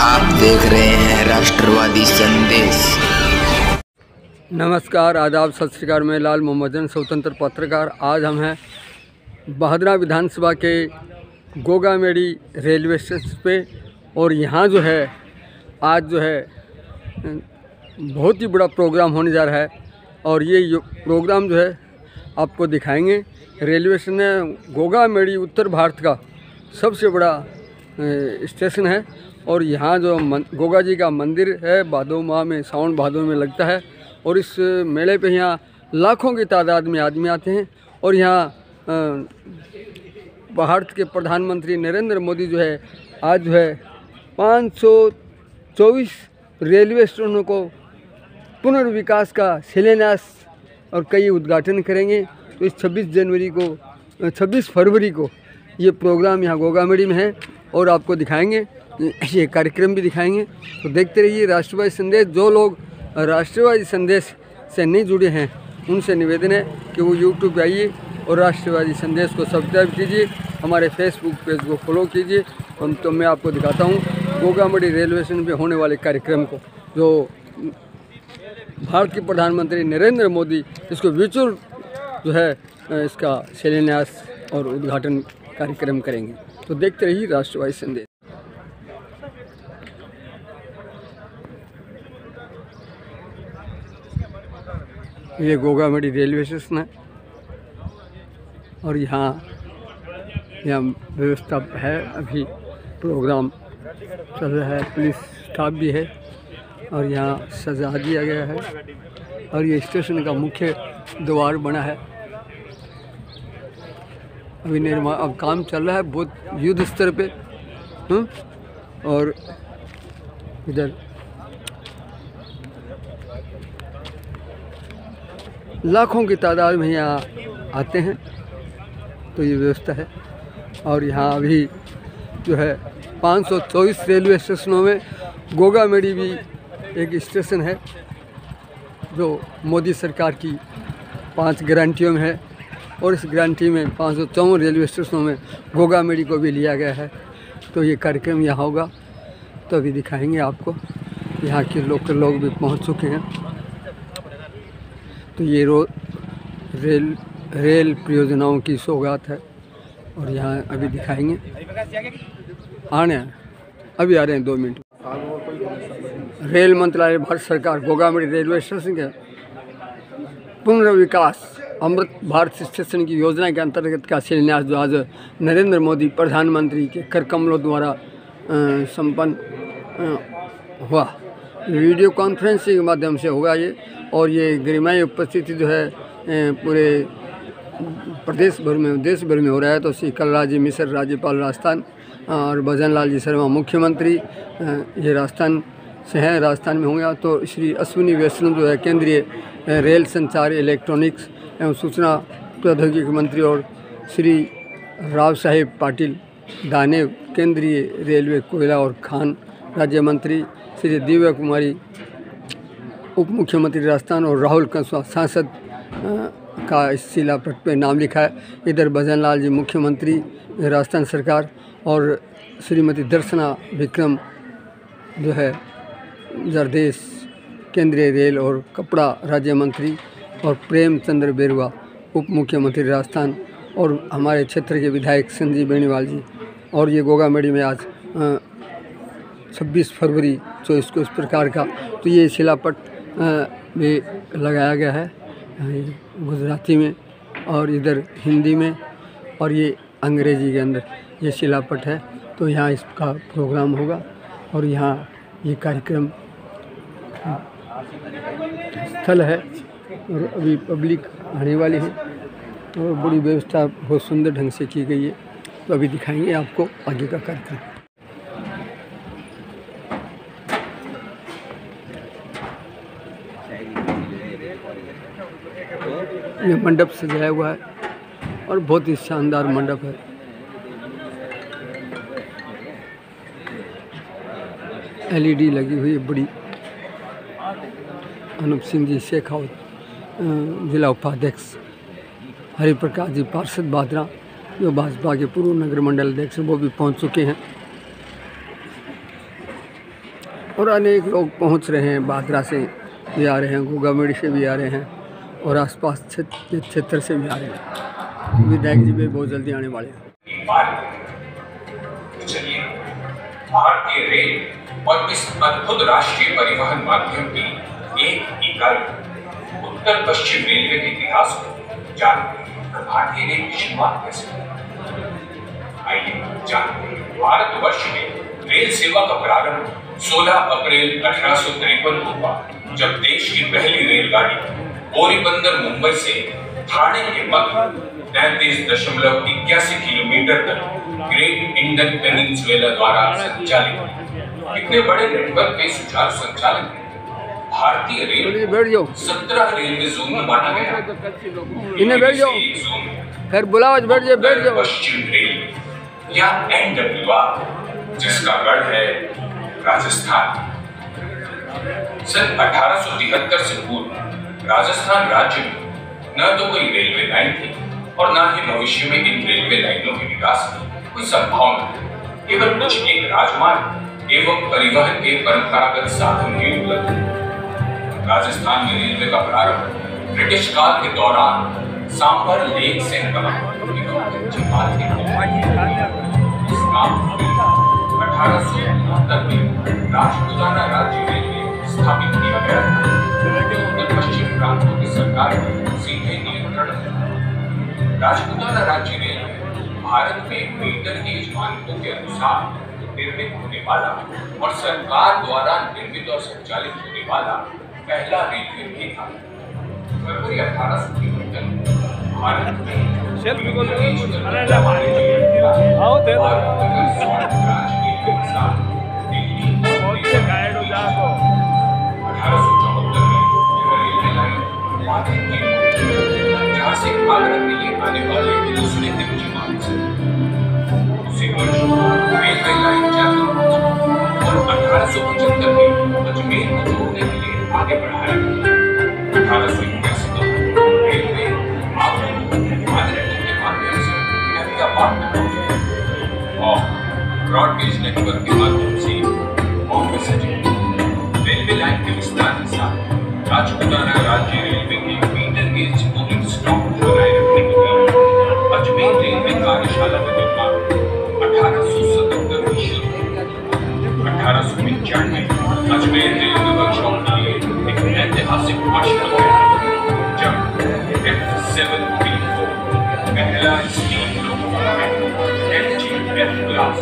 आप देख रहे हैं राष्ट्रवादी संदेश। नमस्कार, आदाब, सत श्री अकाल। मैं लाल मोहम्मदन, स्वतंत्र पत्रकार। आज हम हैं बहदरा विधानसभा के गोगामेड़ी रेलवे स्टेशन पे और यहाँ जो है आज जो है बहुत ही बड़ा प्रोग्राम होने जा रहा है और ये प्रोग्राम जो है आपको दिखाएंगे। रेलवे स्टेशन है गोगामेड़ी, उत्तर भारत का सबसे बड़ा स्टेशन है और यहाँ जो गोगा जी का मंदिर है भादो माह में, सावन भादो में लगता है और इस मेले पे यहाँ लाखों की तादाद में आदमी आते हैं। और यहाँ भारत के प्रधानमंत्री नरेंद्र मोदी जो है आज जो है 524 रेलवे स्टेशनों को पुनर्विकास का शिलान्यास और कई उद्घाटन करेंगे। तो इस 26 फरवरी को ये प्रोग्राम यहाँ गोगामेड़ी में है और आपको दिखाएंगे, ये कार्यक्रम भी दिखाएंगे। तो देखते रहिए राष्ट्रवादी संदेश। जो लोग राष्ट्रवादी संदेश से नहीं जुड़े हैं उनसे निवेदन है कि वो यूट्यूब पे आइए और राष्ट्रवादी संदेश को सब्सक्राइब कीजिए, हमारे फेसबुक पेज को फॉलो कीजिए। तो मैं आपको दिखाता हूँ गोगामेड़ी रेलवे स्टेशन पे होने वाले कार्यक्रम को, जो भारत के प्रधानमंत्री नरेंद्र मोदी इसको वर्चुअल जो है इसका शिलान्यास और उद्घाटन कार्यक्रम करेंगे। तो देखते रहिए राष्ट्रवादी संदेश। ये गोगामेड़ी रेलवे स्टेशन है और यहाँ व्यवस्था है। अभी प्रोग्राम चल रहा है, पुलिस स्टाफ भी है और यहाँ सजा दिया गया है और ये स्टेशन का मुख्य द्वार बना है। अभी निर्माण, अब काम चल रहा है बहुत युद्ध स्तर पे। और इधर लाखों की तादाद में यहाँ आते हैं, तो ये व्यवस्था है। और यहाँ अभी जो है 524 रेलवे स्टेशनों में गोगामेड़ी भी एक स्टेशन है जो मोदी सरकार की 5 गारंटियों में है और इस गारंटी में 554 रेलवे स्टेशनों में गोगामेड़ी को भी लिया गया है। तो ये कार्यक्रम यहाँ होगा, तो अभी दिखाएंगे आपको। यहाँ के लोकल लोग भी पहुँच चुके हैं। तो ये रेल परियोजनाओं की सौगात है और यहाँ अभी दिखाएंगे। अभी आ रहे हैं 2 मिनट। रेल मंत्रालय भारत सरकार गोगामेड़ी रेलवे स्टेशन के पुनर्विकास अमृत भारत स्टेशन की योजना के अंतर्गत का शिलान्यास जो आज नरेंद्र मोदी प्रधानमंत्री के कर कमलों द्वारा संपन्न हुआ, वीडियो कॉन्फ्रेंसिंग के माध्यम से होगा ये। और ये गरिमाई उपस्थिति जो है पूरे प्रदेश भर में, देश भर में हो रहा है। तो श्री कलराज जी मिश्र राज्यपाल राजस्थान और भजन लाल जी शर्मा मुख्यमंत्री ये राजस्थान से हैं, राजस्थान में होंगे। तो श्री अश्विनी वैष्णव जो है केंद्रीय रेल संचार, इलेक्ट्रॉनिक्स एवं सूचना प्रौद्योगिकी मंत्री और श्री राव साहेब पाटिल दानेव केंद्रीय रेलवे, कोयला और खान राज्य मंत्री, श्री दिव्या कुमारी उप मुख्यमंत्री राजस्थान और राहुल कंसवा सांसद का इस शिलापट पे नाम लिखा है। इधर भजन लाल जी मुख्यमंत्री राजस्थान सरकार और श्रीमती दर्शना विक्रम जो है जरदेश केंद्रीय रेल और कपड़ा राज्य मंत्री और प्रेमचंद्र बेरुआ उप मुख्यमंत्री राजस्थान और हमारे क्षेत्र के विधायक संजीव बेनीवाल जी। और ये गोगामेड़ी में आज 26 फरवरी 24 को इस प्रकार का तो ये शिलापट भी लगाया गया है गुजराती में और इधर हिंदी में और ये अंग्रेजी के अंदर ये शिलापट है। तो यहाँ इसका प्रोग्राम होगा और यहाँ ये कार्यक्रम स्थल है और अभी पब्लिक आने वाली है और बड़ी व्यवस्था बहुत सुंदर ढंग से की गई है। तो अभी दिखाएंगे आपको आगे का कार्यक्रम। ये मंडप सजाया हुआ है और बहुत ही शानदार मंडप है। LED लगी हुई है बड़ी। अनूप सिंह जी शेखावत जिला उपाध्यक्ष, हरिप्रकाश जी पार्षद बादरा जो भाजपा के पूर्व नगर मंडल अध्यक्ष वो भी पहुंच चुके हैं। और अनेक लोग पहुंच रहे हैं। बादरा से भी आ रहे हैं, गोगामेड़ी से भी आ रहे हैं और आसपास क्षेत्र से भी आ रहे हैं। विधायक जी भी बहुत जल्दी आने वाले हैं। चलिए, भारतीय रेल और इस अद्भुत राष्ट्रीय परिवहन माध्यम की एक इकाई उत्तर पश्चिम रेलवे के इतिहास को जानते हैं। भारतीय रेल की शुरुआत कैसे हुई? आइए जानते हैं। भारतवर्ष में रेल सेवा का प्रारंभ 16 अप्रैल 1853 को हुआ, जब देश की पहली रेलगाड़ी बोरीबंदर मुंबई से ठाणे के मध्य 33.81 किलोमीटर तक ग्रेट इंडियन पेनिनसुला द्वारा संचालित। इतने बड़े नेटवर्क के सुचारू संचालन में भारतीय रेल 17 रेलवे जोन में बांटा गया। इन्हें बैठ जाओ, फिर बुलाओ, बैठ जाओ। पश्चिम रेल या NWR, जिसका गढ़ है राजस्थान। सन 1873 से पूर्व राजस्थान राज्य में न तो कोई रेलवे लाइन थी और न ही भविष्य में इन रेलवे लाइनों के विकास की कोई संभावना थी। केवल कुछ एक राजमार्ग एवं परिवहन के परंपरागत साधन ही उपलब्ध थे। राजस्थान में रेलवे का प्रारंभ ब्रिटिश काल के दौरान सांभर लेक से निकला। 1869 में राजपुताना राज्य रेलवे स्थापित किया गया, जो उत्तर पश्चिम प्रांतों की सरकार पर सीधे नियंत्रण है। राजपुताना राज्य रेलवे भारत में मीटर गेज मानकों के अनुसार निर्मित होने वाला और सरकार द्वारा निर्मित और संचालित होने वाला पहला रेलवे भी था। फरवरी 1873 भारत में जहाँ से आगरा के लिए आने वाले दूसरे दिन की मांग से उसी वर्ष रेलवे लाइन जयपुर और 1875 में अजमेर को जोड़ने के लिए आगे बढ़ाया गया। 1881 में रेलवे के माध्यम से अहमदाबाद में पहुंचे और ब्रॉडगेज नेटवर्क के माध्यम से बॉम्बे से जुड़े। रेलवे लाइन के विस्तार के साथ राजपुताना राज्य रेलवे के मीटर गेज रोलिंग स्टॉक बनाए रखने के लिए अजमेर रेलवे कार्यशाला का निर्माण 1877 में शुरू हुआ। 1895 में अजमेर रेलवे वर्कशॉप के लिए एक ऐतिहासिक वर्ष बन गया, जब F734 पहला steam locomotive FGF class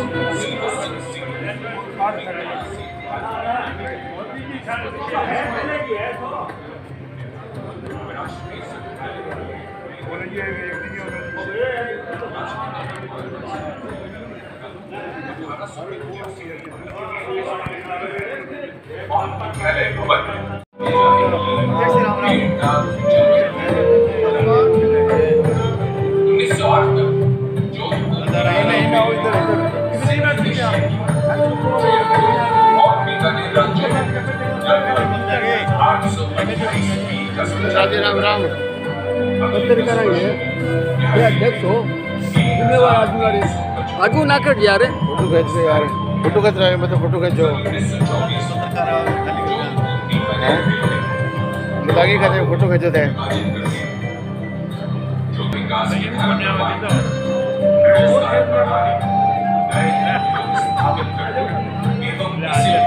060 Ram पत्रिका अध्यक्ष हो जिम्मेवार आदमी आगू ना कर यार फोटो खींच रहे यार फोटो खींच रहे मतलब फोटो खींचो लगे कहते फोटो खींचो थे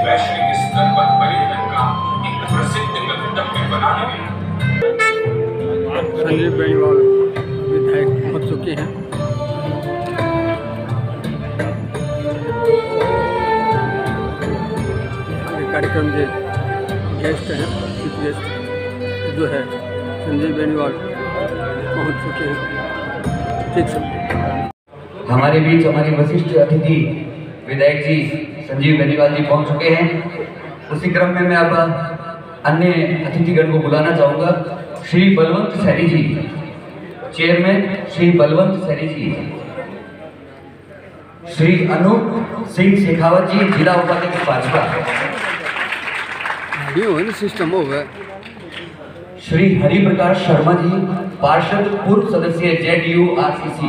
वैश्विक स्तर पर पर्यटन का एक प्रसिद्ध गंतव्य बनाने में संजीव बेनीवाल विधायक पहुंच चुके हैं। कार्यक्रम के गेस्ट हैं, चीफ गेस्ट जो है संजीव बेनीवाल पहुंच चुके हैं। ठीक सर, हमारे बीच हमारे वरिष्ठ अतिथि विधायक जी संजीव बेनीवाल जी पहुंच चुके हैं। उसी क्रम में मैं अब अन्य अतिथिगण को बुलाना चाहूँगा। श्री बलवंत सैनी जी, चेयरमैन श्री बलवंत सैनी जी, श्री अनूप सिंह शेखावत जी, जिला उपाध्यक्ष भाजपा, सिस्टम हो गया। श्री हरिप्रकाश शर्मा जी, पार्षद पूर्व सदस्य JDU RCC,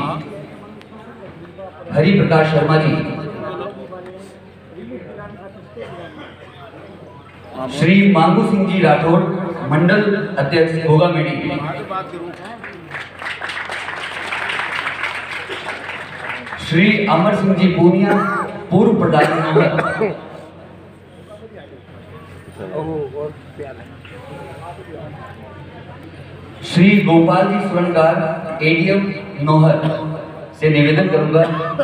हरिप्रकाश शर्मा जी, श्री मांगू सिंह जी राठौड़, मंडल अध्यक्ष गोगामेडी। श्री अमर सिंह जी पूनिया, पूर्व प्रधान नौहर। श्री गोपाल जी स्वर्णकार, एडीएम नौहर से निवेदन करूंगा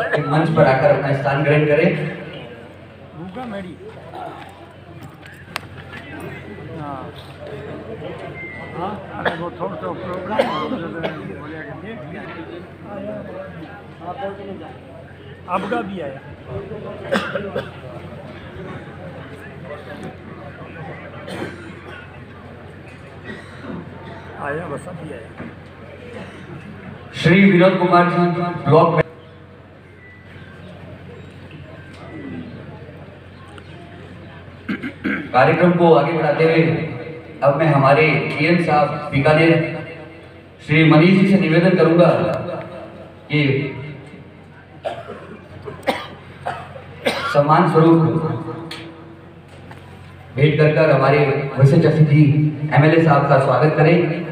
कि मंच पर आकर अपना स्थान ग्रहण करें। आपका भी आया बस अभी आया। श्री विनोद कुमार जी ब्लॉक में। कार्यक्रम को आगे बढ़ाते हुए अब मैं हमारे पीएम साहब बीकानेर श्री मनीष जी से निवेदन करूंगा कि सम्मान स्वरूप भेंट कर हमारे वशिष्ठ अतिथि एमएलए साहब का स्वागत करें।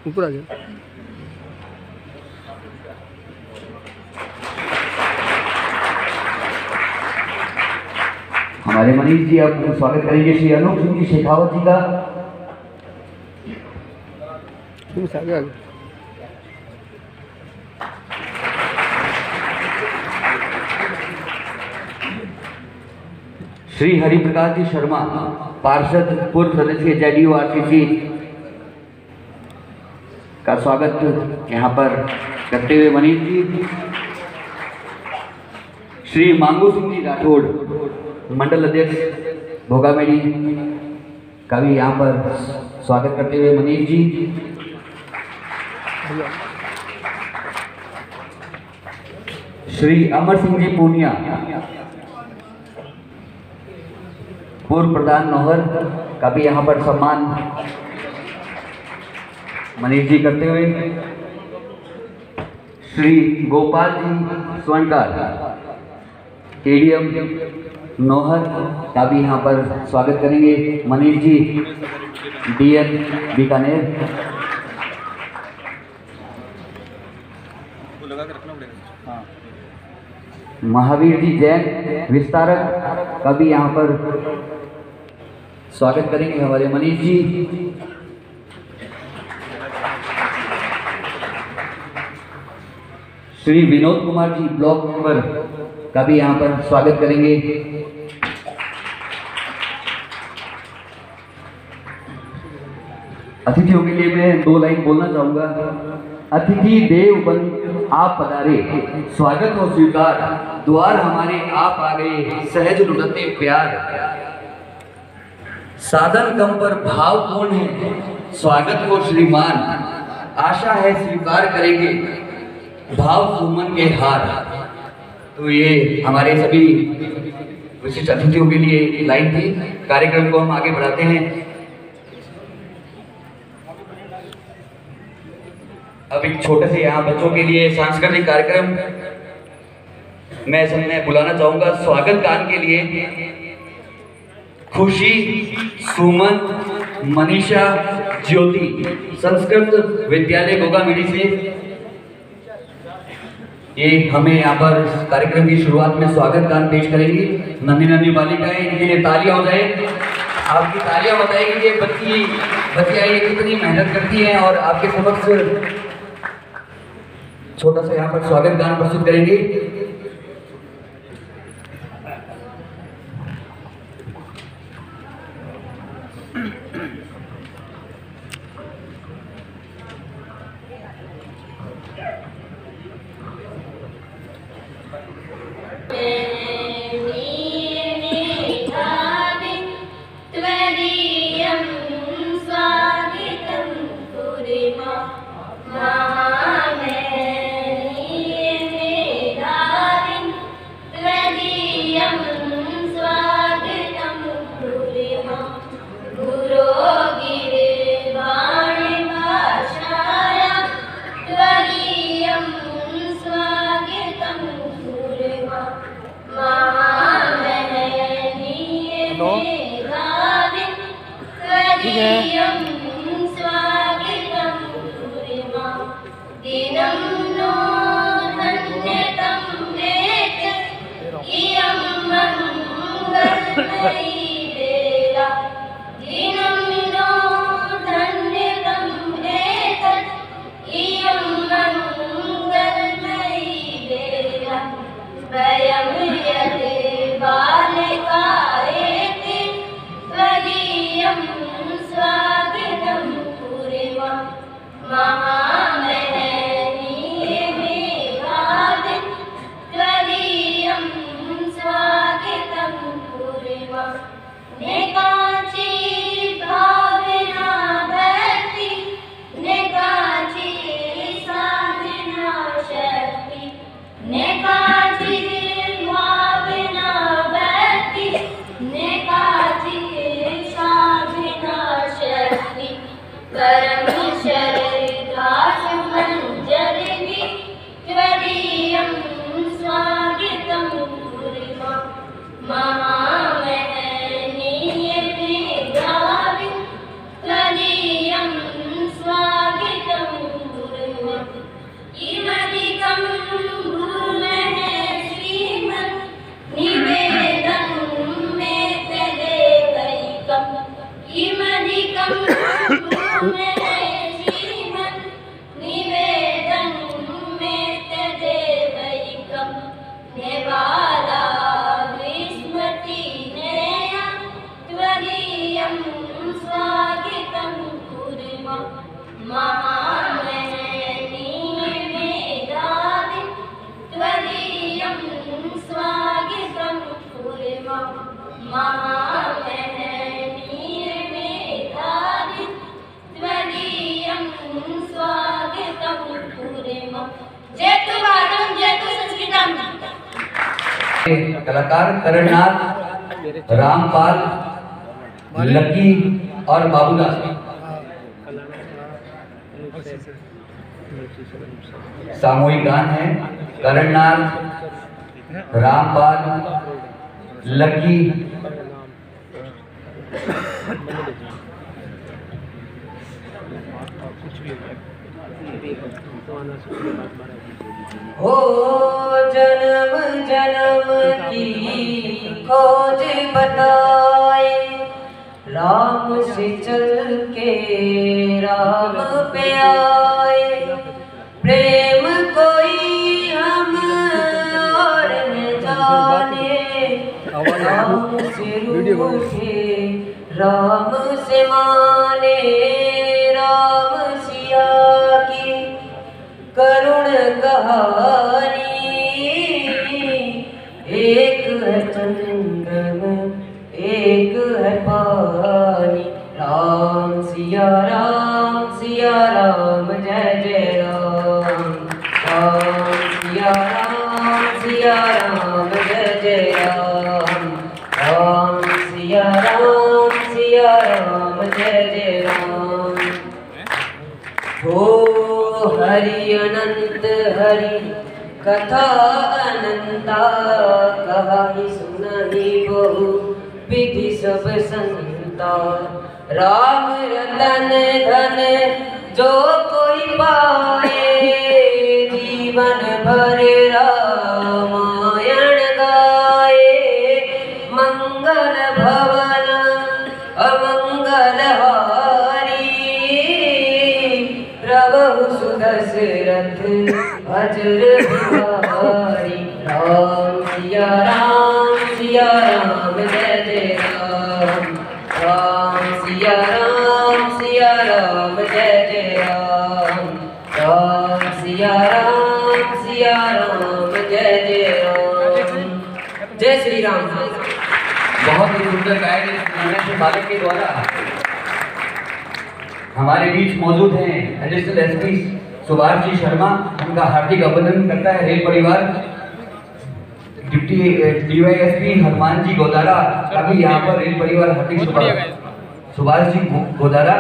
ऊपर आ जाओ। हमारे मनीष जी अब स्वागत करेंगे श्री अनूप सिंह जी शेखावत जी का। आगे आगे। श्री हरिप्रकाश जी शर्मा, पार्षद, पूर्व सदस्य जेडीयू आरसीसी का स्वागत यहाँ पर करते हुए मनीष जी। श्री मांगू सिंह जी राठौड़, मंडल अध्यक्ष भोगामेडी का भी यहाँ पर स्वागत करते हुए मनीष जी। श्री अमर सिंह जी पूनिया, पूर्व प्रधान नौहर का भी यहाँ पर सम्मान मनीष जी करते हुए। श्री गोपाल जी स्वर्णकार, एडीएम नौहर का भी यहाँ पर स्वागत करेंगे मनीष जी, डीएन बीकानेर। महावीर जी जैन, विस्तारक का भी यहाँ पर स्वागत करेंगे हमारे मनीष जी। श्री विनोद कुमार जी ब्लॉक मेंबर का भी यहाँ पर स्वागत करेंगे। अतिथियों के लिए मैं 2 लाइन बोलना चाहूंगा। अतिथि देव बन आप पधारे, स्वागत हो स्वीकार, द्वार हमारे आप आ गए, सहज लुटते प्यार। साधन कम पर भाव पूर्ण है, स्वागत हो श्रीमान, आशा है स्वीकार करेंगे भाव सुमन के हार। तो ये हमारे सभी विशिष्ट अतिथियों के लिए लाइन थी। कार्यक्रम को हम आगे बढ़ाते हैं। अब एक छोटे से यहाँ बच्चों के लिए सांस्कृतिक कार्यक्रम मैं बुलाना चाहूंगा। स्वागत गान के लिए खुशी, सुमन, मनीषा, ज्योति, संस्कृत विद्यालय गोगामेडी से ये हमें यहाँ पर कार्यक्रम की शुरुआत में स्वागत गान पेश करेंगी। नन्ही नन्ही बालिकाएं, इनके लिए तालियां हो जाए। आपकी तालियां बताएगी कि बच्चियां ये कितनी मेहनत करती हैं और आपके समक्ष छोटा सा यहाँ पर स्वागत गान प्रस्तुत करेंगे। कलाकार करणनाथ, रामपाल, लकी और बाबूलाल। सामूहिक गान है। करणनाथ, रामपाल, लकी, हो जन्म जन्म की खोज बताए, राम से चल के राम पे आए। प्रेम कोई हम और न जाने, राम से रूठे राम से माने। राम सिया की करुण कहानी, एक है चंद्रमा एक है पानी। राम सिया राम जय जय राम। राम सिया राम जय जय राम। राम सिया राम जय जय राम। हो हरि अनंत हरि कथा अनंता, कहानी सुनहि बहु विधि सब संता। राम रतन धन जो कोई पाए, जीवन भर रामायण गाए। मंगल भवन अमंगल हारी, प्रभु सुदशरथ अजर बिहारी। राम सिया राम जय जय राम। राम सिया राम जय जय राम। राम सिया राम जय जय राम। जय श्री राम। बहुत ही सुंदर गायन इस बालक के द्वारा हमारे बीच मौजूद हैं एडिशनल एसपी सुभाष जी शर्मा। उनका हार्दिक अभिनंदन करता है रेल परिवार। डिप्टी डीवाईएसपी हनुमान जी गोदारा का भी यहाँ पर रेल परिवार हार्दिक सुभाष जी गोदारा।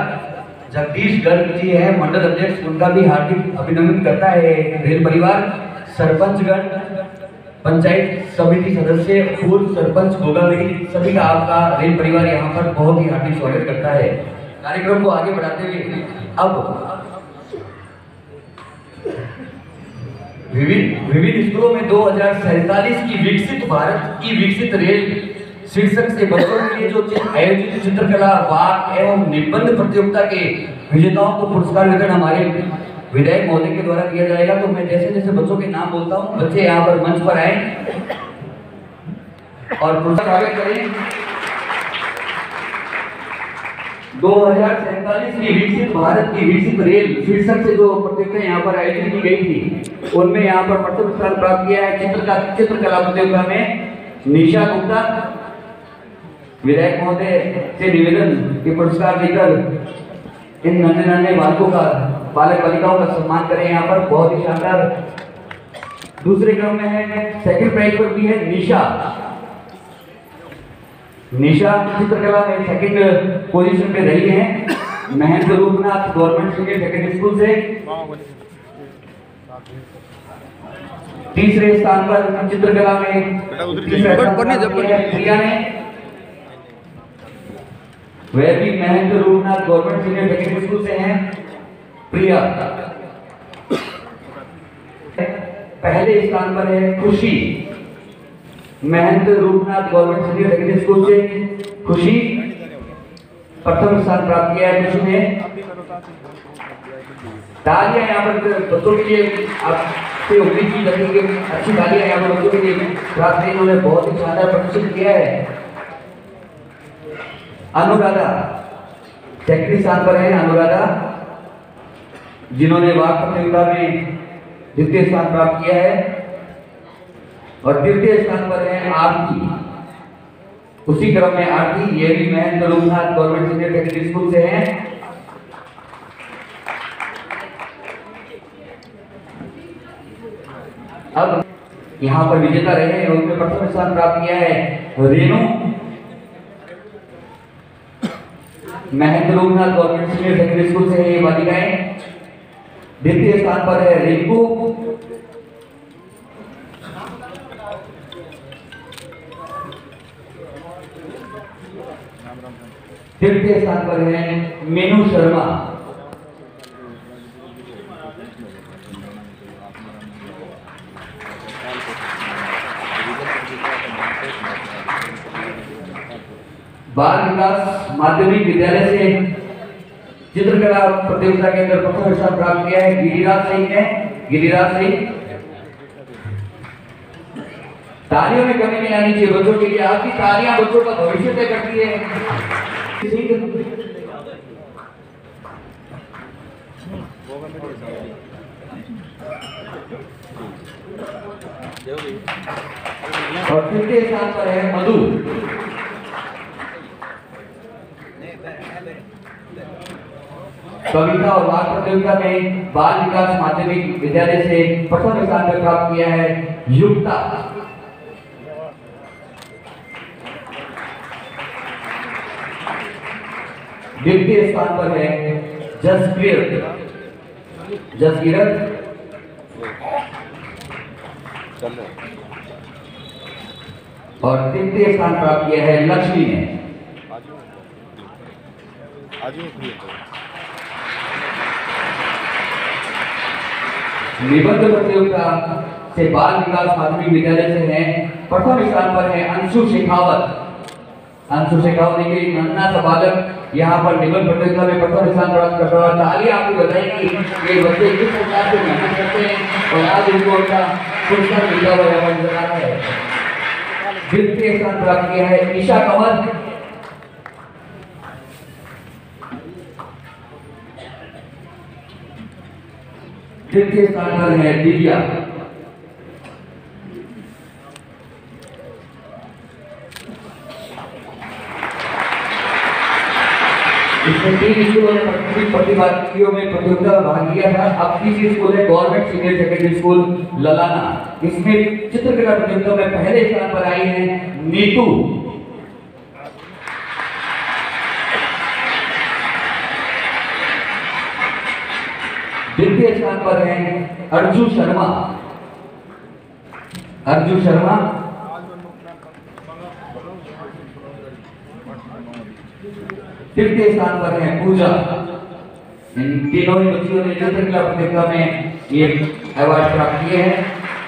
जगदीश गर्ग जी है मंडल अध्यक्ष, उनका भी हार्दिक अभिनंदन करता है रेल परिवार। सरपंचगण, पंचायत समिति सदस्य, पूर्व सरपंच गोगावली, सभी का आपका रेल परिवार यहाँ पर बहुत ही हार्दिक स्वागत करता है। कार्यक्रम को आगे बढ़ाते हुए अब विभिन्न स्कूलों में 2047 की विकसित भारत की विकसित रेल शीर्षक से बच्चों के लिए जो आयोजित चित्रकला वाक एवं निबंध प्रतियोगिता के विजेताओं को पुरस्कार वितरण हमारे विधायक महोदय के द्वारा किया जाएगा। तो मैं जैसे जैसे बच्चों के नाम बोलता हूँ, बच्चे यहाँ पर मंच पर आए और पुरस्कार स्वागत करें। 2047 की विकसित भारत की विकसित रेल शीर्षक से जो प्रतियोगिता यहाँ पर आयोजित की गई थी, उनमें यहाँ पर प्रथम स्थान प्राप्त किया है चित्रकला प्रतियोगिता में निशा गुप्ता। विधायक महोदय से निवेदन के पुरस्कार देकर इन नन्हे नन्हे बालकों का बालक बालिकाओं का सम्मान करें यहाँ पर, बहुत ही शानदार। दूसरे क्रम में है, सेकंड प्राइज पर भी है निशा चित्रकला में सेकंड पोजीशन पे रही है Mahendra Rupnath government senior secondary school से। तीसरे स्थान पर चित्रकला में प्रिया ने, वह भी Mahendra Rupnath government senior secondary school से हैं प्रिया। पहले स्थान पर है Khushi, Mahendra Rupnath government senior secondary school से खुशी प्रथम स्थान प्राप्त किया है। खुशी ने तालियां यहाँ पर बच्चों के लिए आपसे उम्मीद की जाती है कि अच्छी तालियां यहाँ पर बच्चों के लिए प्राप्त है। इन्होंने बहुत ही शानदार प्रदर्शन किया है। अनुराधा सेकंड स्थान पर है अनुराधा, जिन्होंने वाक प्रतियोगिता में द्वितीय स्थान प्राप्त किया है। और तृतीय स्थान पर है आरती, उसी क्रम में आरती, ये भी Mahendra Rupnath government senior secondary school से हैं। अब यहाँ पर विजेता रहे हैं, उनमें प्रथम स्थान प्राप्त किया है Renu, Mahendra Rupnath government senior secondary school से है ये बालिकाएं। द्वितीय स्थान पर है रिंकू, तृतीय स्थान पर है मीनू शर्मा, बाल विकास माध्यमिक विद्यालय से चित्रकला प्रतियोगिता के अंदर प्रथम स्थान प्राप्त किया है गिरिराज सिंह ने। गिरिराज सिंह, तालियों में कमी नहीं आनी चाहिए बच्चों के लिए, आपकी तालियां बच्चों का भविष्य तय करती है। और तृतीय स्थान पर है मधु, कविता और वाक प्रतियोगिता में बाल विकास माध्यमिक विद्यालय से प्रथम स्थान पर प्राप्त किया है युक्ता। द्वितीय स्थान पर है जसकीरत, और तृतीय स्थान प्राप्त किया है लक्ष्मी ने। निबंध प्रतियोगिता से बाल विकास माध्यमिक विद्यालय से है, प्रथम स्थान पर है अंशु शेखावत। अंशु शेखावत ने एक नन्हा सा बालक यहाँ पर निबंध प्रतियोगिता में प्रथम स्थान प्राप्त कर रहा है। तालियां आपको बताएंगे कि बच्चे किस प्रकार से मेहनत करते हैं और आज उनको उनका पुरस्कार मिला हुआ यहाँ नजर आ रहा है। द्वितीय स्थान प्राप्त किया है ईशा कंवर, तृतीय स्थान पर है दिव्या। इसमें 3 स्कूलों ने प्रतिभागियों में प्रतियोगिता में भाग लिया था। अब तीसरी स्कूल है गवर्नमेंट सीनियर सेकेंडरी स्कूल ललाना, इसमें चित्रकला प्रतियोगिता में पहले स्थान पर आई है नीतू। द्वितीय स्थान पर है अर्जुन शर्मा। तृतीय स्थान पर है पूजा। इन तीनों ही बच्चियों ने चित्रकला प्रतियोगिता में ये अवार्ड प्राप्त किए हैं।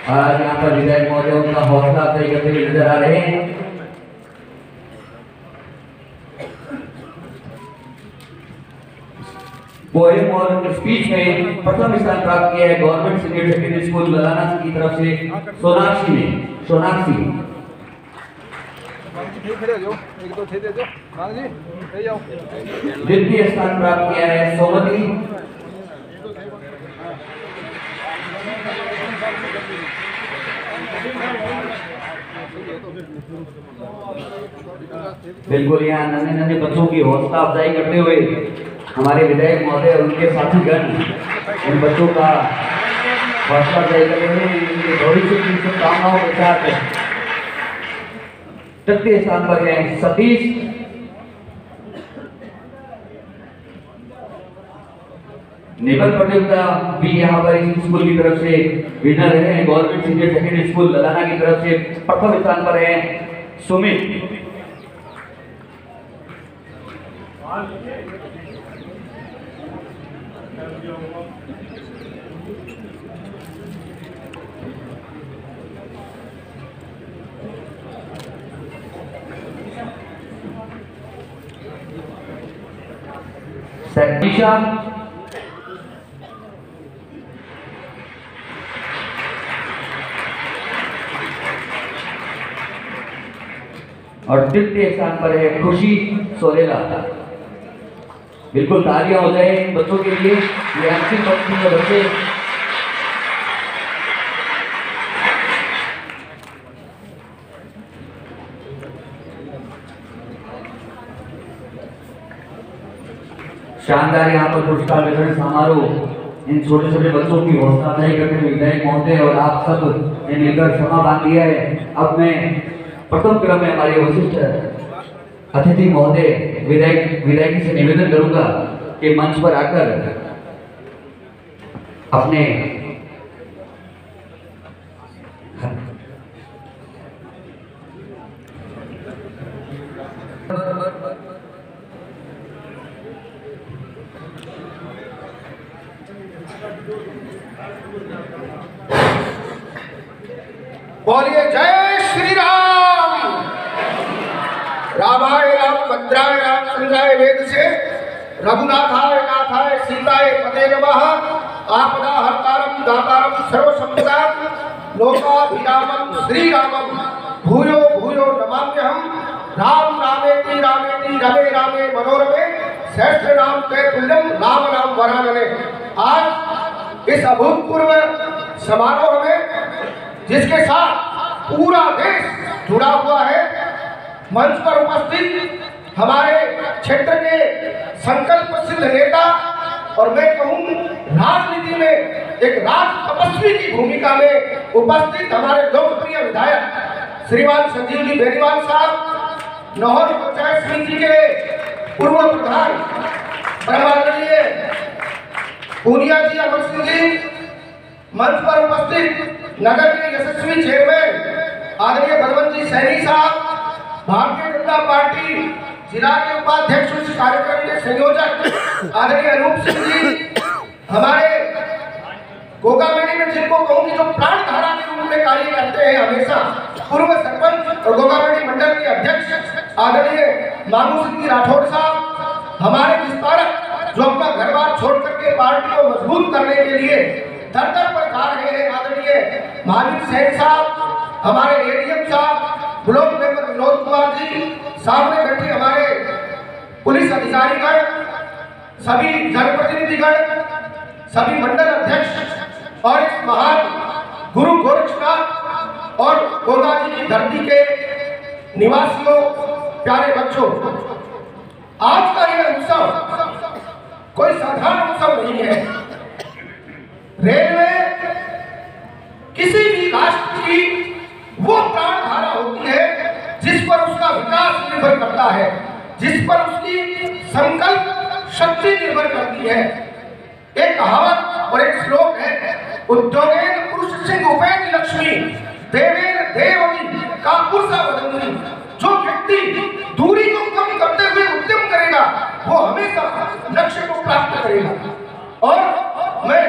और यहाँ पर विधायक महोदय उनका हौसला अफजाई करते हुए नजर आ रहे हैं। पोएम और स्पीच में प्रथम स्थान प्राप्त किया है गवर्नमेंट सीनियर सेकेंडरी स्कूल ललाना की तरफ से सोनाक्षी। द्वितीय स्थान प्राप्त किया है सोमती। बिल्कुल यहाँ नन्हे नन्हे बच्चों की हौसला अफजाई करते हुए हमारे विधायक महोदय और उनके साथीगण इन बच्चों का हौसला अफजाई कर रहे हैं। इनके भविष्य की शुभकामनाओं के साथ तृतीय स्थान पर है सतीश। निबंध प्रतियोगिता भी यहाँ पर इस स्कूल की तरफ से विनर रहे हैं। गवर्नमेंट सीनियर सेकेंडरी स्कूल ललाना की तरफ से प्रथम स्थान पर है सुमित। सतीशा और तृतीय स्थान पर है खुशी सोरेला। बिल्कुल तालियां हो जाए इन बच्चों के लिए। ये अंतिम पंक्ति के बच्चे शानदार यहाँ पर पुरस्कार वितरण समारोह इन छोटे छोटे बच्चों की हौसला अफजाई करते हुए विधायक महोदय और आप सब ने मिलकर क्षमा बांध दिया है। अब मैं प्रथम क्रम में हमारे वरिष्ठ अतिथि महोदय विधायकी से निवेदन करूंगा कि मंच पर आकर अपने बोलिए जय श्री राम। रामाय राम भद्राय राम संजय वेद से रघुनाथाय नाथाय सीताय पते नमः। आपदा हर्तारम दातारम सर्व संपदाम लोकाभिरामम श्री रामम भूयो भूयो नमाम्यहम्। राम रामेति रामेति रमे रामे मनोरमे सहस्र नाम ते तुल्यम राम राम वरानने। आज इस अभूतपूर्व समारोह में जिसके साथ पूरा देश जुड़ा हुआ है, मंच पर उपस्थित हमारे क्षेत्र के संकल्प सिद्ध नेता और मैं कहूँ राजनीति में एक राज तपस्वी की भूमिका में उपस्थित हमारे लोकप्रिय विधायक श्रीमान संजीव जी बेनीवाल साहब, नौहर पंचायत समिति के पूर्व प्रधान परमादरणीय पूनिया जी, अमर सिंह जी, मंच पर उपस्थित नगर के यशस्वी चेयरमैन आदरणीय बलवंत जी सैनी साहब, भारतीय जनता पार्टी जिला के उपाध्यक्ष इस कार्यक्रम के संयोजक आदरणीय अनूप सिंह जी, हमारे गोगामेड़ी में जिनको कहूँगी जो प्राण धारा के रूप में कार्य करते हैं हमेशा, पूर्व सरपंच और गोगामेड़ी मंडल के अध्यक्ष आदरणीय मामू सिंह राठौड़ साहब, हमारे विस्तारक जो अपना घर बार छोड़ करके पार्टी को मजबूत करने के लिए दर दर पर जा रहे हैं, आदरणीय महावीर सेन साहब, हमारे एडीएम साहब, ब्लॉक मेंबर विनोद कुमार जी, सामने बैठे हमारे पुलिस अधिकारीगण, सभी जनप्रतिनिधिगण, सभी मंडल अध्यक्ष और इस महान गुरु गोरक्षनाथ और गोगा जी की धरती के निवासियों, प्यारे बच्चों, आज का यह उत्सव कोई साधारण उत्सव नहीं है। रेलवे किसी भी राष्ट्र की वो प्राण धारा होती है जिस पर उसका विकास निर्भर करता है, जिस पर उसकी संकल्प शक्ति निर्भर करती है। एक कहावत और एक श्लोक है, उद्योगेन पुरुष सिंह उपेन लक्ष्मी देवेन देवती का पुरुषा बदंगी। जो व्यक्ति दूरी को कम करते हुए उद्यम करेगा वो हमेशा लक्ष्य को प्राप्त करेगा। और मैं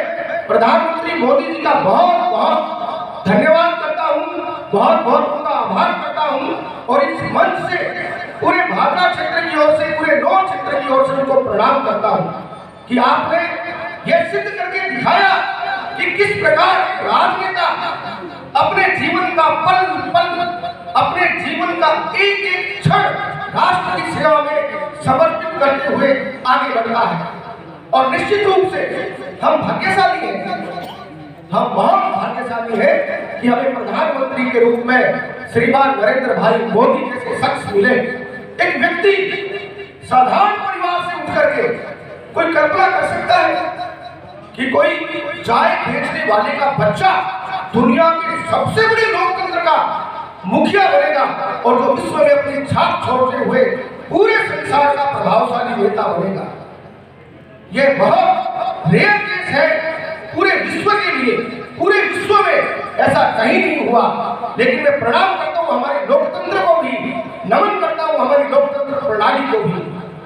प्रधानमंत्री मोदी जी का बहुत बहुत धन्यवाद करता हूँ, बहुत बहुत उनका आभार करता हूँ और इस मंच से पूरे भादरा क्षेत्र की ओर से, पूरे नौ क्षेत्र की ओर से उनको प्रणाम करता हूँ। कि आपने ये सिद्ध करके दिखाया कि किस प्रकार राजनेता अपने जीवन का पल पल, अपने जीवन का एक एक क्षण राष्ट्र की सेवा में समर्पित करते हुए आगे बढ़ता है। और निश्चित रूप से हम भाग्यशाली हैं, हम बहुत भाग्यशाली हैं कि हमें प्रधानमंत्री के रूप में श्रीमान नरेंद्र भाई मोदी जैसे शख्स मिले। एक व्यक्ति साधारण परिवार से उठ करके कोई कल्पना कर सकता है कि कोई चाय बेचने वाले का बच्चा दुनिया के सबसे बड़े लोकतंत्र का मुखिया बनेगा और जो विश्व में अपनी छाप छोड़ते हुए पूरे संसार का प्रभावशाली नेता बनेगा। यह बहुत रेयर केस है पूरे विश्व के लिए, पूरे विश्व में ऐसा कहीं नहीं हुआ। लेकिन मैं प्रणाम करता हूँ हमारे लोकतंत्र को भी, नमन करता हूँ हमारी लोकतंत्र प्रणाली को भी।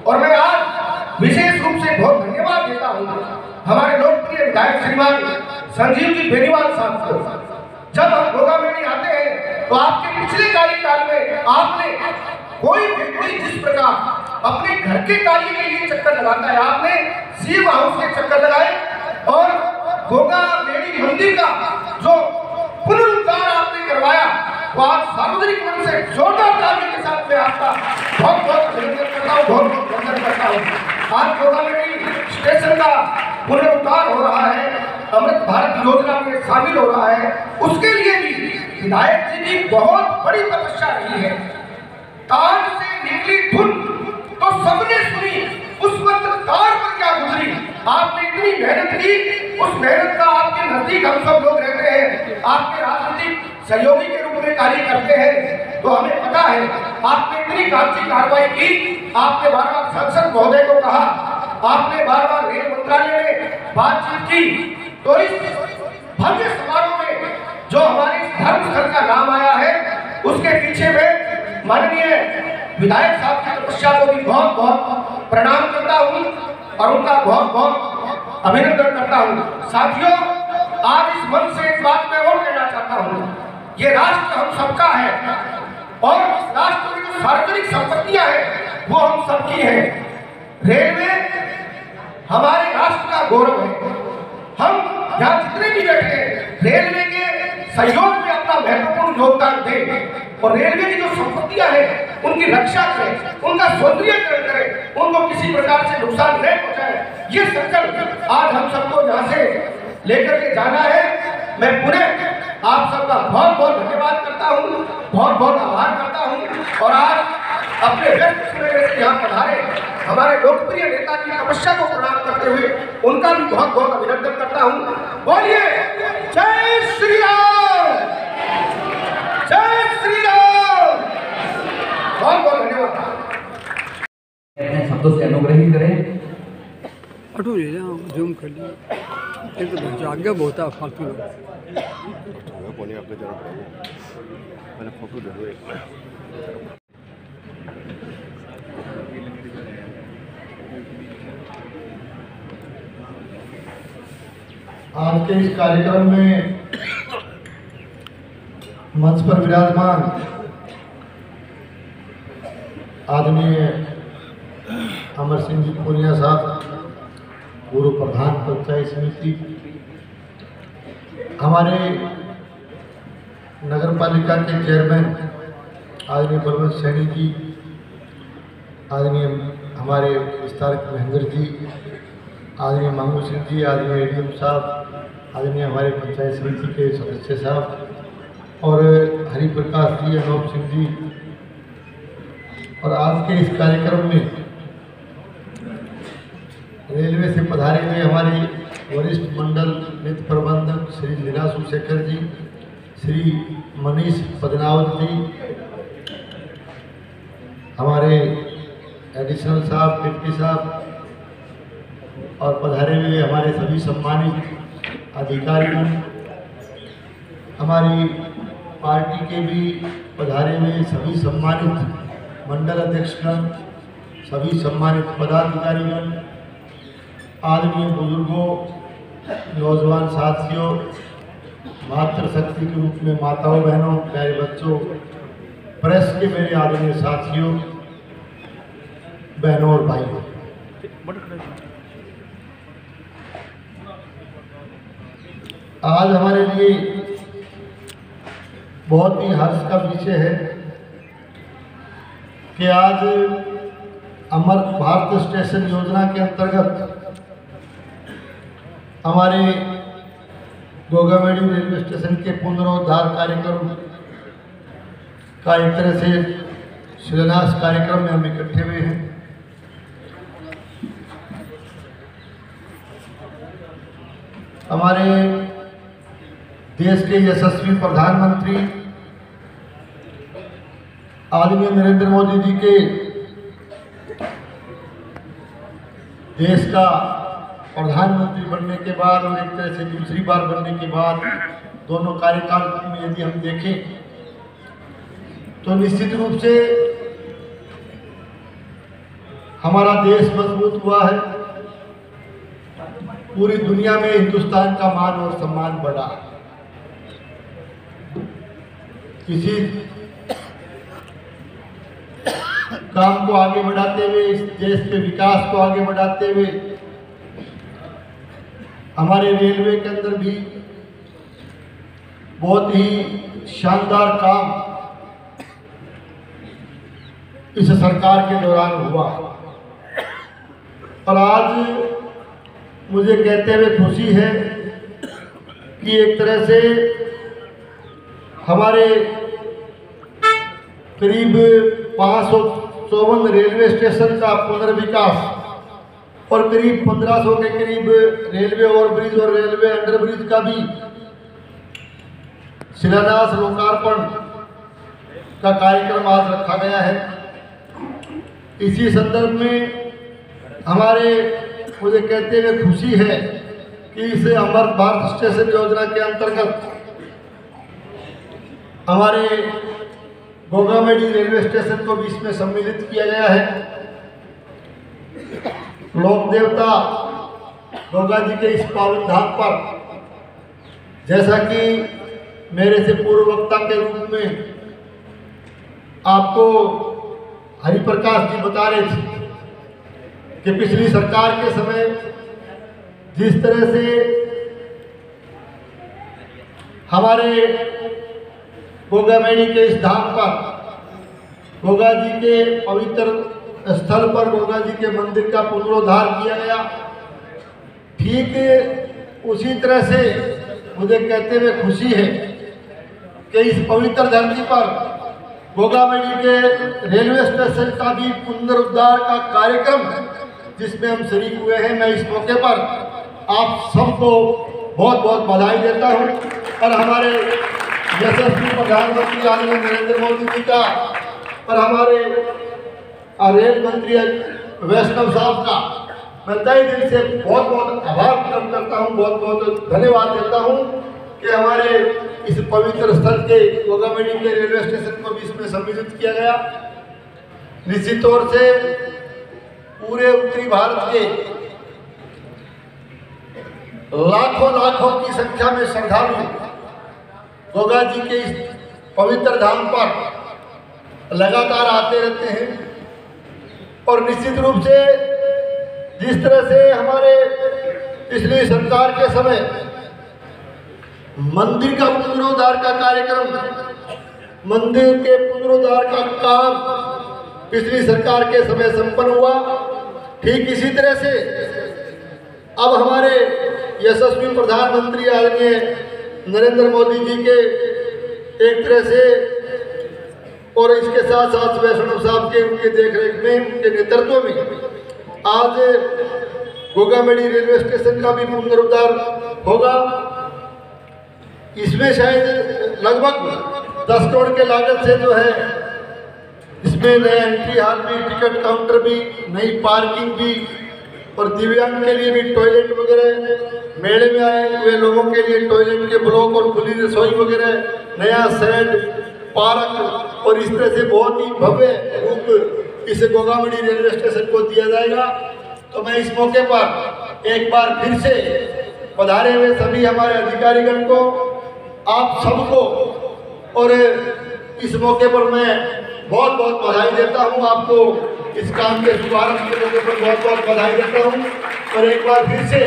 और मैं आज विशेष रूप से बहुत धन्यवाद देता हूँ हमारे लोकप्रिय विधायक श्रीमान संजीव जी बेनीवाल साहब को। जब हम गोगा मेली आते हैं तो आपके पिछले कार्यकाल में आपने कोई व्यक्ति जिस प्रकार अपने घर के कार्य के लिए चक्कर लगाता है, आपने सीएम हाउस के चक्कर लगाए और गोगा मेली मंदिर का जो पुनरुद्धार आपने करवाया वो आज सार्वजनिक मन से जोरदार ताली के साथ में आपका बहुत बहुत अभिनंदन करता हूँ, बहुत बहुत वंदन करता हूँ। आज गोगा मेली स्टेशन का पुनरुद्धार हो रहा है, अमृत भारत योजना में शामिल हो रहा है, उसके लिए भी विधायक जी की बहुत बड़ी तपस्या रही है। तार से निकली धुन तो सबने सुनी, उस वक्त तार पर क्या गुजरी। आपने इतनी मेहनत की, उस मेहनत का आपके नजदीक हम सब लोग रहते हैं, आपके राजनीतिक सहयोगी के रूप में कार्य करते हैं, तो हमें पता है आपने इतनी कागजी कार्रवाई की। आपने बार बार सांसद महोदय को कहा, आपने बार बार रेल मंत्रालय में बातचीत की। तो इस भव्य समारोह में जो हमारे धर्मस्थल का नाम आया है, उसके पीछे में माननीय विधायक साहब की तपस्या को भी बहुत बहुत प्रणाम करता हूँ और उनका बहुत बहुत अभिनंदन करता हूँ। साथियों, आज इस मंच से एक बात मैं और कहना चाहता हूँ, ये राष्ट्र हम सबका है और इस राष्ट्र में जो सार्वजनिक संपत्तियां हैं वो हम सबकी हैं। रेलवे हमारे राष्ट्र का गौरव है। हम यहाँ जितने भी बैठे हैं रेलवे के सहयोग में अपना महत्वपूर्ण योगदान दें और रेलवे की जो संपत्तियां हैं उनकी रक्षा करें, उनका सौंदर्यीकरण करें, उनको किसी प्रकार से नुकसान नहीं पहुंचाए। ये संकल्प आज हम सबको यहाँ से लेकर के जाना है। मैं पुनः आप सबका बहुत बहुत धन्यवाद करता हूँ, बहुत बहुत आभार करता हूँ। और आज अपने व्यस्त समय से यहाँ पधारे हमारे लोकप्रिय नेता की तपस्या को प्रणाम करते हुए उनका भी बहुत बहुत अभिनंदन करता हूँ। बोलिए जय श्री राम, जय श्री राम। बहुत बहुत धन्यवाद। अपने शब्दों से अनुग्रहित करें। अटू ले जाओ, जूम कर लिया, एक तो आगे बहुत है फालतू लोग। आज के इस कार्यक्रम में मंच पर विराजमान आदरणीय अमर सिंह जी पूनिया साहब, पूर्व प्रधान पंचायत समिति, हमारे नगर पालिका के चेयरमैन आदरणीय बलवंत सैनी जी, आदरणीय हमारे विस्तारक महेंद्र जी, आदरणीय मांगू सिंह जी, आदरणीय एडीएम साहब, आदरणीय हमारे पंचायत समिति के सदस्य साहब और हरिप्रकाश जी, अनूप सिंह जी। और आज के इस कार्यक्रम में रेलवे से पधारे हुए हमारे वरिष्ठ मंडल नित्य प्रबंधक श्री लीलासु शेखर जी, श्री मनीष पदनावत जी, हमारे एडिशनल साहब, डिप्टी साहब और पधारे हुए हमारे सभी सम्मानित अधिकारीगण, हमारी पार्टी के भी पधारे हुए सभी सम्मानित मंडल अध्यक्षगण, सभी सम्मानित पदाधिकारीगण, आदरणीय बुजुर्गों, नौजवान साथियों, मातृशक्ति के रूप में माताओं, बहनों, प्यारे बच्चों, प्रेस के मेरे आदरणीय साथियों, बहनों और भाइयों, आज हमारे लिए बहुत ही हर्ष का विषय है कि आज अमर भारत स्टेशन योजना के अंतर्गत हमारे गोगामेडी रेलवे स्टेशन के पुनरुद्धार कार्यक्रम का एक तरह से शिलान्यास कार्यक्रम में हम इकट्ठे हुए हैं। हमारे देश के यशस्वी प्रधानमंत्री आदरणीय नरेंद्र मोदी जी के देश का प्रधानमंत्री बनने के बाद और एक तरह से दूसरी बार बनने के बाद दोनों कार्यकाल में यदि हम देखें तो निश्चित रूप से हमारा देश मजबूत हुआ है। पूरी दुनिया में हिंदुस्तान का मान और सम्मान बढ़ा। किसी काम को आगे बढ़ाते हुए, इस देश के विकास को आगे बढ़ाते हुए हमारे रेलवे के अंदर भी बहुत ही शानदार काम इस सरकार के दौरान हुआ। और आज मुझे कहते हुए खुशी है कि एक तरह से हमारे करीब 554 रेलवे स्टेशन का पुनर्विकास और करीब 1500 के करीब रेलवे ओवरब्रिज और रेलवे अंडरब्रिज का भी शिलान्यास लोकार्पण का कार्यक्रम आज रखा गया है। इसी संदर्भ में हमारे मुझे कहते हुए खुशी है कि इस अमर भारत स्टेशन योजना के अंतर्गत हमारे गोगामेडी रेलवे स्टेशन को भी इसमें सम्मिलित किया गया है। लोक देवता गोगा जी के इस पावन धाम पर, जैसा कि मेरे से पूर्व वक्ता के रूप में आपको हरिप्रकाश जी बता रहे थे कि पिछली सरकार के समय जिस तरह से हमारे गोगामेडी के इस धाम पर गोगा जी के पवित्र स्थल पर गोगा जी के मंदिर का पुनरुद्धार किया गया, ठीक उसी तरह से मुझे कहते हुए खुशी है कि इस पवित्र धरती पर गोगामेडी के रेलवे स्टेशन का भी पुनरुद्धार का कार्यक्रम है जिसमें हम शरीक हुए हैं। मैं इस मौके पर आप सबको बहुत बहुत बधाई देता हूं और हमारे यशस्वी प्रधानमंत्री आदरणीय नरेंद्र मोदी जी का और हमारे रेल मंत्री वैष्णव साहब का मैं तहे दिल से बहुत बहुत आभार व्यक्त करता हूं, बहुत बहुत धन्यवाद देता हूं कि हमारे इस पवित्र स्थल के गोगामेडी के रेलवे स्टेशन को भी इसमें सम्मिलित किया गया। निश्चित तौर से पूरे उत्तरी भारत के लाखों की संख्या में श्रद्धालु गोगा जी के इस पवित्र धाम पर लगातार आते रहते हैं और निश्चित रूप से जिस तरह से हमारे पिछली सरकार के समय मंदिर का पुनरुद्धार का कार्यक्रम, मंदिर के पुनरुद्धार का काम पिछली सरकार के समय संपन्न हुआ, ठीक इसी तरह से अब हमारे यशस्वी प्रधानमंत्री आदरणीय नरेंद्र मोदी जी के एक तरह से और इसके साथ साथ वैष्णव साहब के उनके देखरेख में, उनके नेतृत्व में आज गोगामेडी रेलवे स्टेशन का भी पुनरुद्धार होगा। इसमें शायद लगभग 10 करोड़ के लागत से जो है इसमें नया एंट्री हॉल भी, टिकट काउंटर भी, नई पार्किंग भी और दिव्यांग के लिए भी टॉयलेट वगैरह, मेले में आए हुए लोगों के लिए टॉयलेट के ब्लॉक और खुली रसोई वगैरह, नया शेड, पार्क और इस तरह से बहुत ही भव्य रूप इस गोगामेडी रेलवे स्टेशन को दिया जाएगा। तो मैं इस मौके पर एक बार फिर से पधारे हुए सभी हमारे अधिकारीगण को, आप सबको और इस मौके पर मैं बहुत बहुत बधाई देता हूं। आपको इस काम के शुभारंभ के मौके पर बहुत बहुत बधाई देता हूं और एक बार फिर से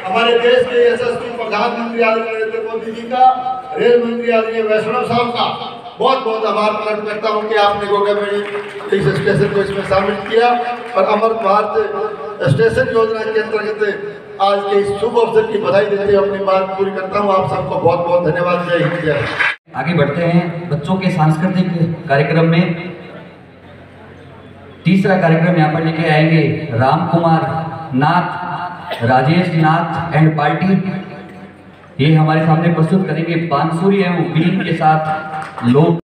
हमारे देश के यशस्वी प्रधानमंत्री आदरणीय नरेंद्र मोदी जी का, रेल मंत्री आदरणीय वैष्णव साहब का बहुत बहुत आभार प्रकट करता हूँ कि आपने गोगामेड़ी इस स्टेशन को इसमें शामिल किया और अमृत भारत स्टेशन योजना के अंतर्गत आज के इस शुभ अवसर की बधाई देते हुए अपनी बात पूरी करता हूँ। आप सबको बहुत बहुत धन्यवाद। जय हिंद जय। आगे बढ़ते हैं बच्चों के सांस्कृतिक कार्यक्रम में। तीसरा कार्यक्रम यहाँ पर लेके आएंगे राम कुमार नाथ, राजेश नाथ एंड पार्टी। ये हमारे सामने प्रस्तुत करेंगे बांसुरी एवं बीन के साथ लोग।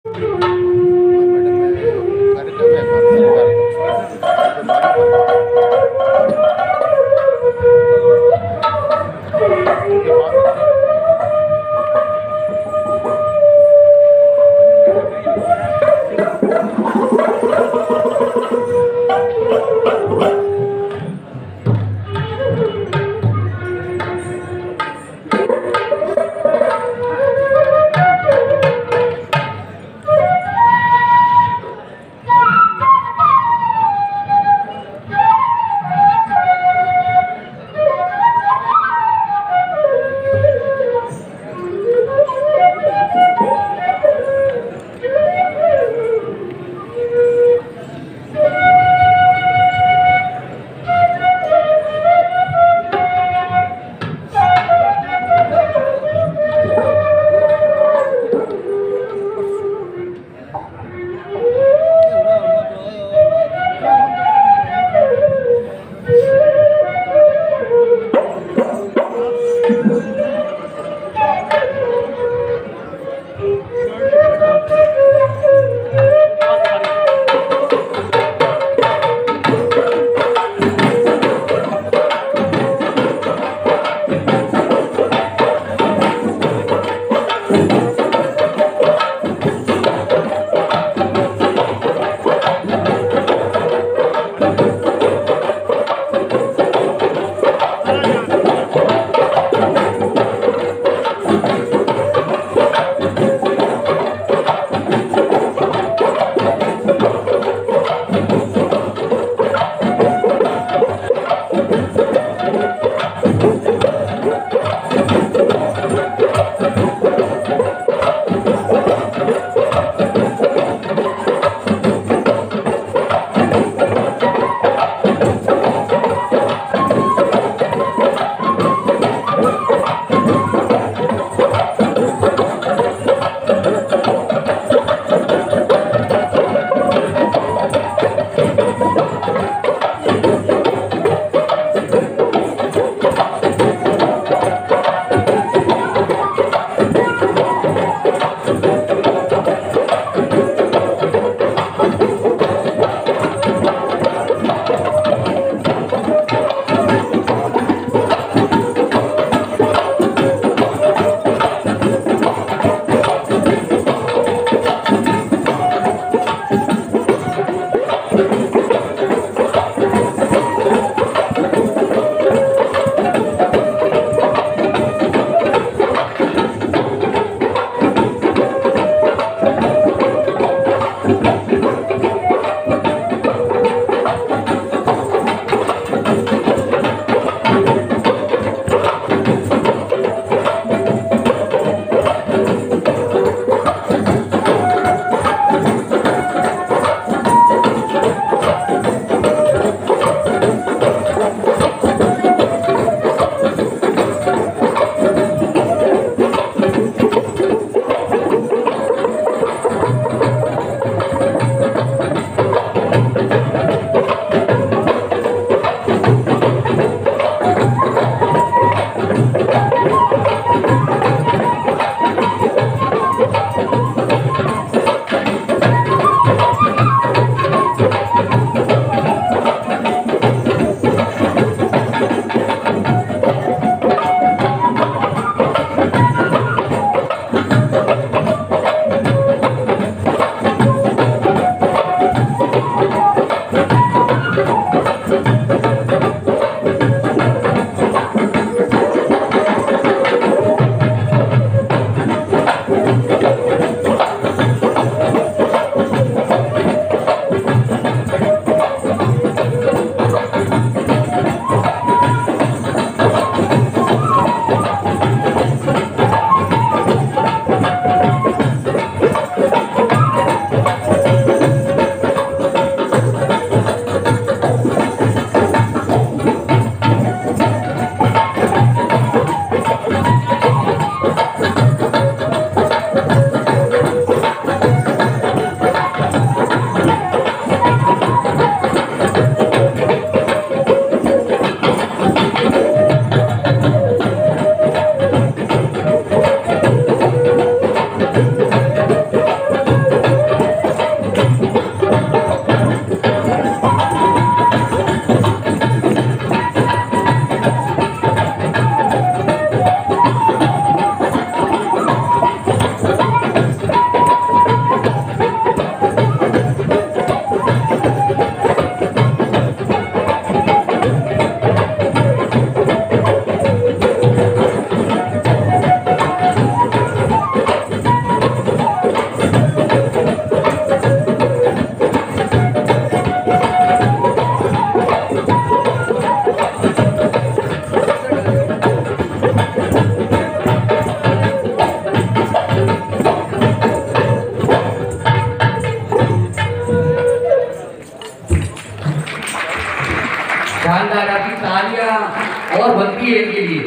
बकरी है इनके लिए।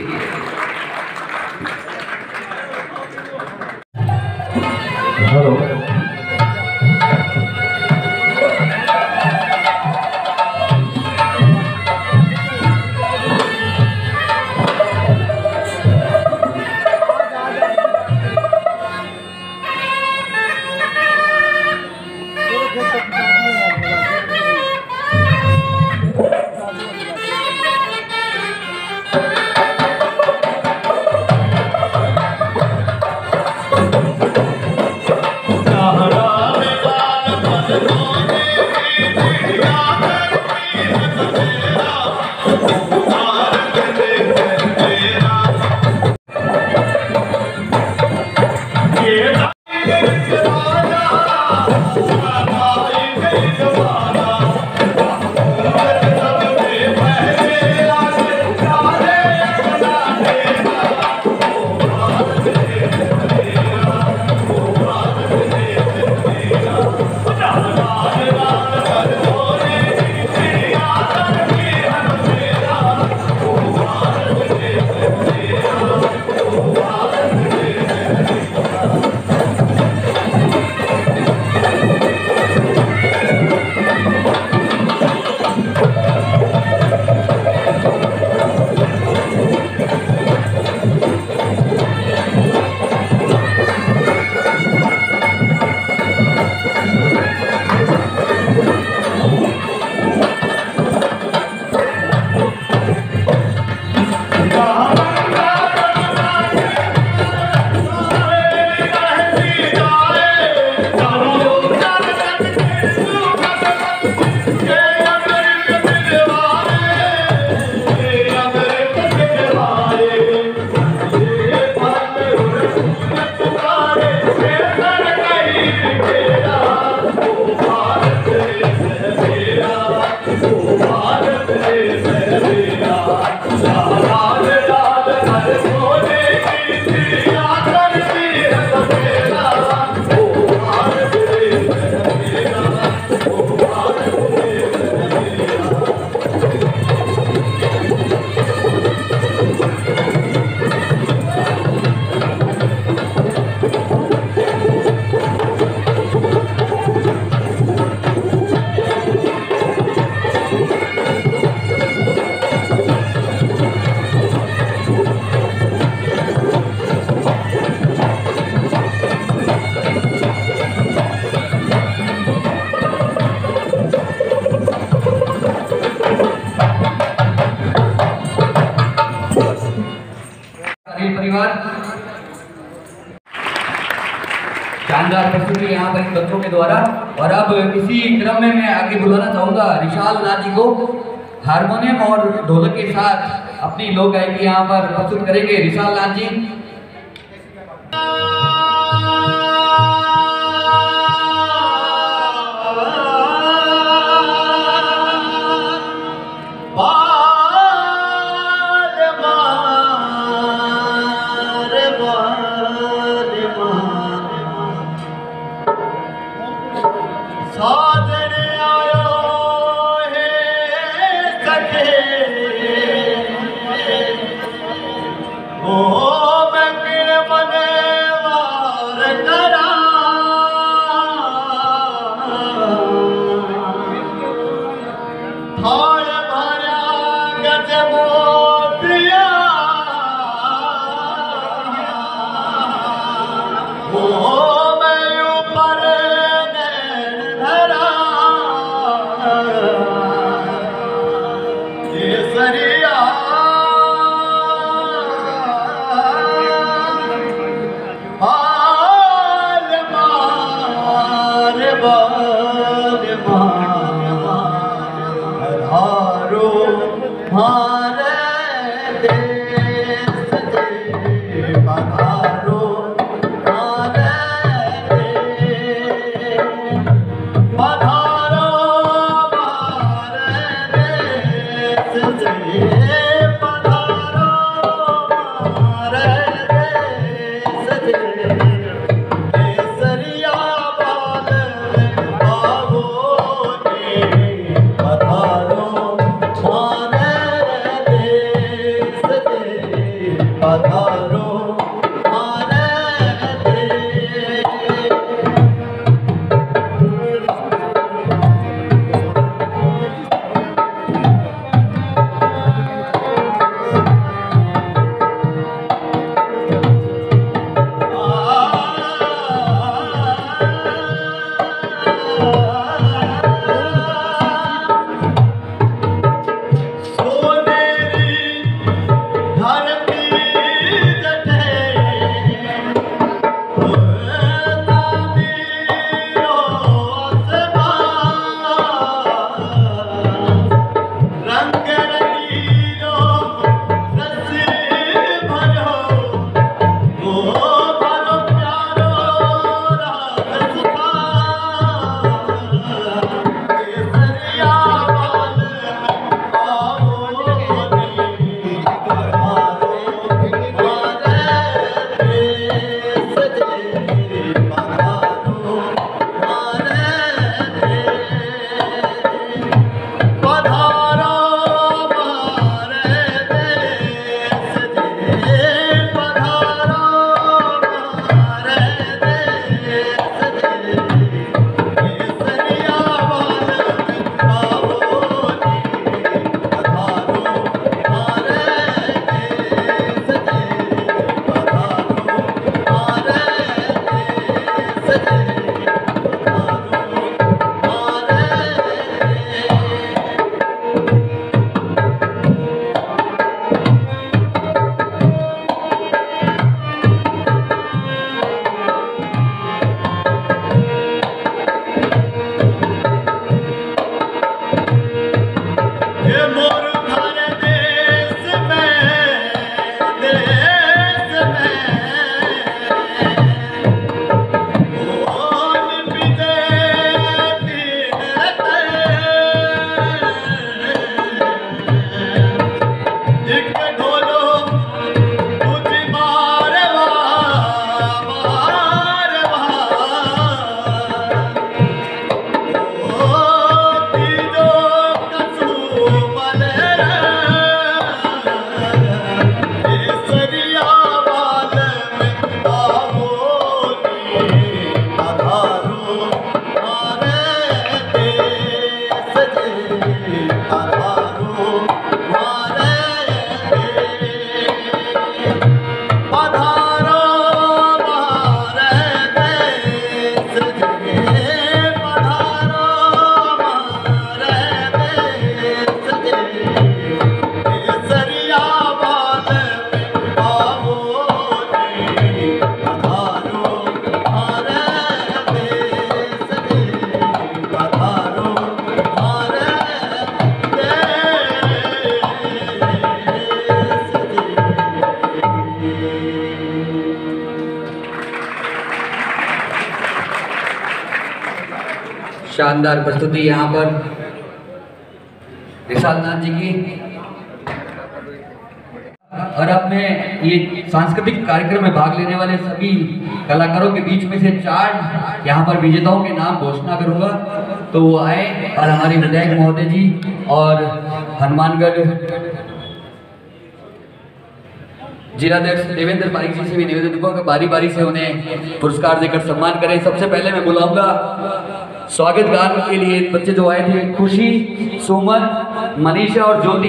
हेलो परिवार शानदार प्रस्तुति यहाँ पर इन बच्चों के द्वारा। और अब इसी क्रम में मैं आगे बुलाना चाहूंगा रिशाल नाथ जी को। हारमोनियम और ढोलक के साथ अपनी लोक गायकी यहाँ पर प्रस्तुत करेंगे रिशाल नाथ जी। पधारो हमारे शानदार प्रस्तुति यहाँ पर विशाल नाथ जी की। और अपने ये सांस्कृतिक कार्यक्रम में भाग लेने वाले सभी कलाकारों के बीच में से 4 यहाँ पर विजेताओं के नाम घोषणा करूंगा, तो वो आए और हमारे विधायक महोदय जी और हनुमानगढ़ जिलाध्यक्ष देवेंद्र पारिक जी से भी निवेदन करूंगा बारी बारी से उन्हें पुरस्कार देकर सम्मान करें। सबसे पहले मैं बुलाऊंगा स्वागत गान के लिए बच्चे जो आए थे, खुशी, सुमन, मनीषा और ज्योति।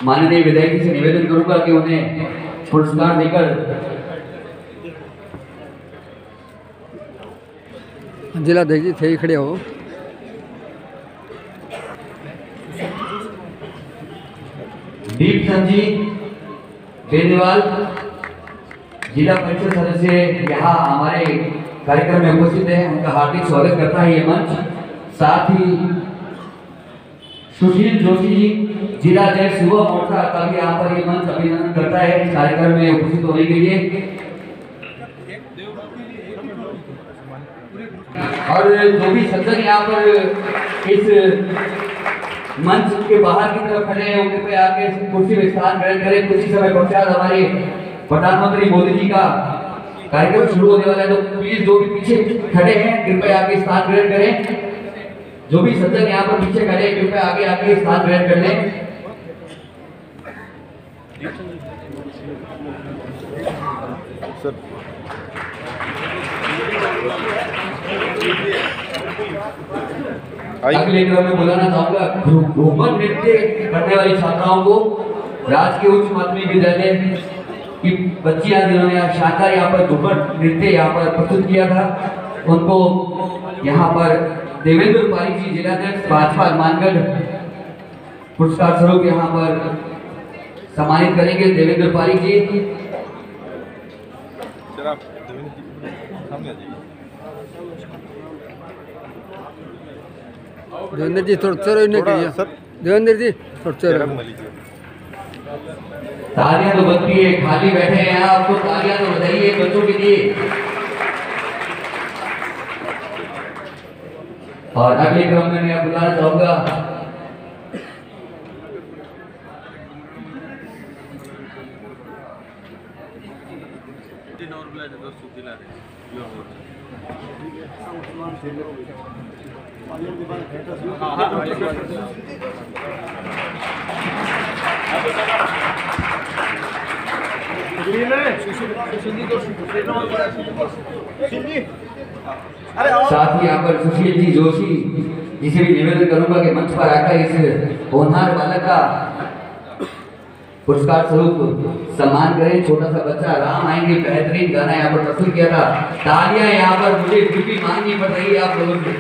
माननीय विधायक जी से निवेदन करूंगा कि उन्हें पुरस्कार देकर जिलाध्यक्ष जी थे ही खड़े हो। दीप संजी बेनीवाल जिला परिषद सदस्य यहाँ हमारे कार्यक्रम में उपस्थित है, उनका हार्दिक स्वागत करता है ये मंच। साथ ही सुशील जोशी जी जिलाध्यक्ष युवा मोर्चा का भी यहाँ पर ये मंच अभिनंदन करता है इस कार्यक्रम में उपस्थित होने के लिए। और जो भी सज्जन यहाँ पर इस मंच के बाहर की तरफ खड़े हैं, उनके पे आके कुर्सी में स्थान ग्रहण करें। कुछ ही समय पश्चात हमारे प्रधानमंत्री मोदी जी का कार्यक्रम शुरू होने वाला है, तो प्लीज जो भी पीछे खड़े हैं कृपया आगे स्थान ग्रहण करें। जो भी सज्जन यहाँ पर पीछे खड़े हैं कृपया आगे आके स्थान ग्रहण कर लें। अगले क्रम में बुलाना चाहूंगा घूमर नृत्य करने वाली छात्राओं को राजकीय उच्च माध्यमिक विद्यालय की बच्चियां जिन्होंने शानदार यहाँ पर घूमर नृत्य यहाँ पर प्रस्तुत किया था, उनको यहाँ पर देवेंद्र पारी जी जिलाध्यक्ष भाजपा हनुमानगढ़ पुरस्कार स्वरूप यहाँ पर सम्मानित करेंगे। देवेंद्र पारी जी देवेंद्र जी थोड़ा चलो इन्हें करिए। देवेंद्र जी थोड़ा चलो। तालियां तो बनती है, खाली बैठे हैं यहाँ, आपको तालियां तो बजाइए बच्चों के लिए। और अगले क्रम में मैं बुलाना चाहूंगा साथ ही यहाँ पर सुशील जी जोशी जिसे भी निवेदन करूंगा कि मंच पर आकर इस होनहार बालक का पुरस्कार स्वरूप सम्मान करें। छोटा सा बच्चा राम आएंगे बेहतरीन गाना यहाँ पर प्रस्तुत किया था। तालियां यहाँ पर मुझे बिल्कुल मांगनी पड़ रही है आप लोगों से।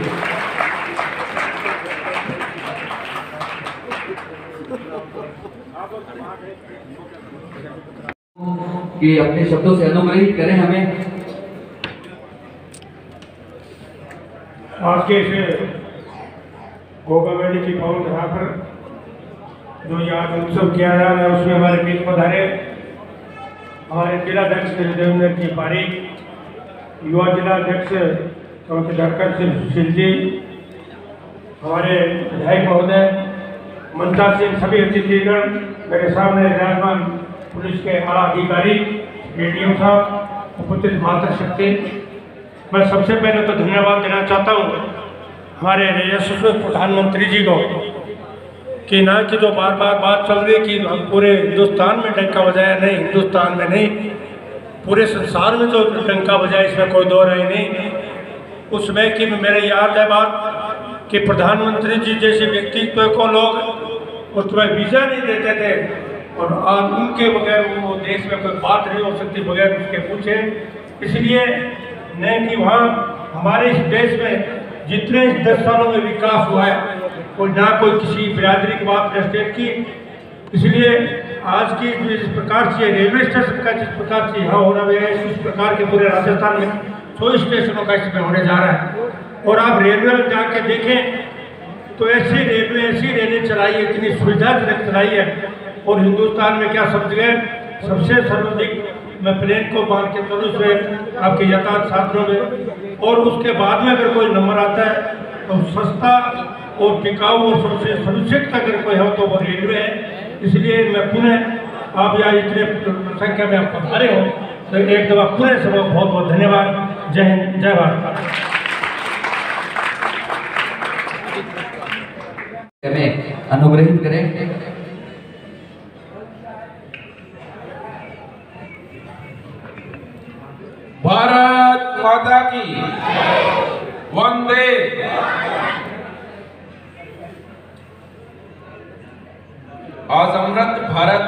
कि अपने शब्दों से अनुग्रहित करें हमें। आज के इस गोगा मेले की पावन धरा पर जो आज उत्सव किया जा रहा है उसमें हमारे बीच पधारे हमारे जिलाध्यक्ष देवेंद्र जी पारी, युवा जिलाध्यक्ष डॉक्टर धरकर सिंह सुशील जी, हमारे विधायक महोदय मनता सिंह, सभी अतिथिगण, मेरे सामने विराजमान पुलिस के आला अधिकारी, एडीएम साहब, उपस्थित मातृशक्ति, मैं सबसे पहले तो धन्यवाद देना चाहता हूँ हमारे यशस्वी प्रधानमंत्री जी को कि ना कि जो बार बार बात चल रही कि हम पूरे हिंदुस्तान में डंका बजाया, नहीं, हिंदुस्तान में नहीं, पूरे संसार में जो डंका बजाया इसमें कोई दो राय नहीं। उसमें कि मेरे याद है बात कि प्रधानमंत्री जी जैसे व्यक्तित्व को लोग उसमें वीज़ा नहीं देते थे और आज उनके बगैर वो देश में कोई बात नहीं हो सकती बगैर उसके पूछे। इसलिए नहीं कि वहाँ हमारे इस देश में जितने इस 10 सालों में विकास हुआ है कोई ना कोई किसी बिरादरी की बात स्टेट की। इसलिए आज की जिस प्रकार से रेलवे स्टेशन का जिस प्रकार से यहाँ होना है इस प्रकार के पूरे राजस्थान में 100 स्टेशनों का इसमें होने जा रहा है। और आप रेलवे में जाके देखें तो ऐसी रेलवे चलाई है, इतनी सुविधाजनक चलाई है। और हिंदुस्तान में क्या समझ गए सबसे सर्वाधिक मैं प्लेन को मान के चलूँ से आपके यातायात साधनों में। और उसके बाद में अगर कोई नंबर आता है तो सस्ता और टिकाऊ और सबसे सुरक्षित अगर कोई हो तो वो रेलवे है। इसलिए मैं पुनः आप यहाँ इतने संख्या में आप पधारे हो तो एक दफा पुनः सबको बहुत बहुत धन्यवाद। जय हिंद, जय भारत। हमें अनुग्रहित करें। भारत माता की वंदे। आज अमृत भारत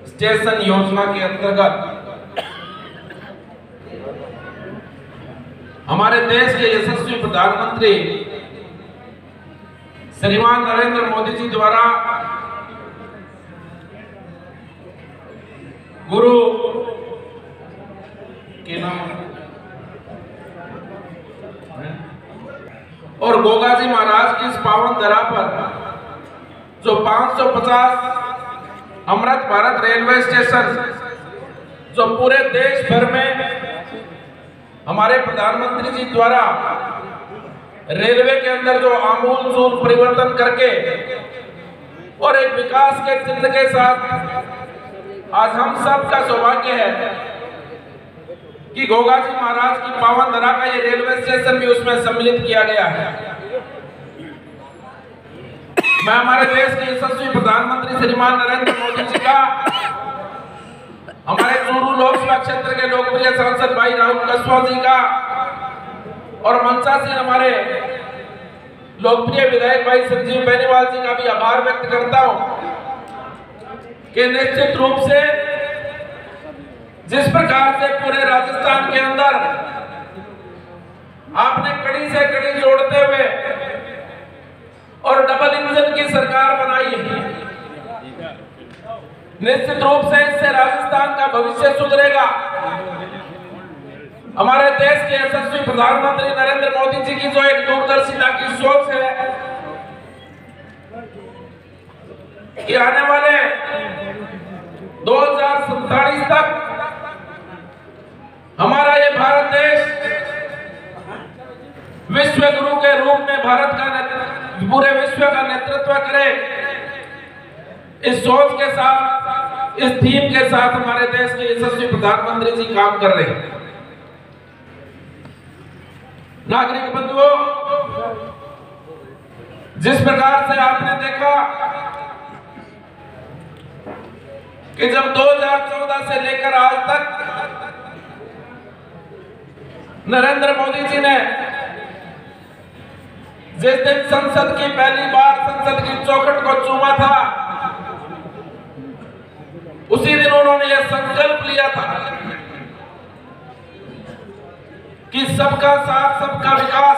स्टेशन योजना के अंतर्गत हमारे देश के यशस्वी प्रधानमंत्री श्रीमान नरेंद्र मोदी जी द्वारा गुरु के नाम और गोगा जी महाराज की इस पावन धरा पर जो 550 अमृत भारत रेलवे स्टेशन जो पूरे देश भर में हमारे प्रधानमंत्री जी द्वारा रेलवे के अंदर जो आमूल परिवर्तन करके और एक विकास के चिन्ह के साथ आज हम सब का सौभाग्य है कि गोगा जी महाराज की पावन धरा का ये रेलवे स्टेशन भी उसमें सम्मिलित किया गया है। मैं हमारे देश के यशस्वी प्रधानमंत्री श्रीमान नरेंद्र मोदी जी का, हमारे चूरू लोकसभा क्षेत्र के लोकप्रिय सांसद भाई राहुल कस्वाल जी का और मंचा से हमारे लोकप्रिय विधायक भाई संजीव बेनीवाल जी का भी आभार व्यक्त करता हूं कि निश्चित रूप से जिस प्रकार से पूरे राजस्थान के अंदर आपने कड़ी से कड़ी जोड़ते हुए और डबल इंजन की सरकार बनाई है, निश्चित रूप से इससे राजस्थान का भविष्य सुधरेगा। हमारे देश के यशस्वी प्रधानमंत्री नरेंद्र मोदी जी की जो एक दूरदर्शिता की सोच है कि आने वाले 2047 तक हमारा ये भारत देश विश्व गुरु के रूप में भारत का पूरे विश्व का नेतृत्व करे, इस सोच के साथ, इस थीम के साथ हमारे देश के यशस्वी प्रधानमंत्री जी काम कर रहे हैं। नागरिक बंधुओं, जिस प्रकार से आपने देखा कि जब 2014 से लेकर आज तक नरेंद्र मोदी जी ने जिस दिन संसद की पहली बार संसद की चौखट को चूमा था, उसी दिन उन्होंने यह संकल्प लिया था कि सबका साथ सबका विकास,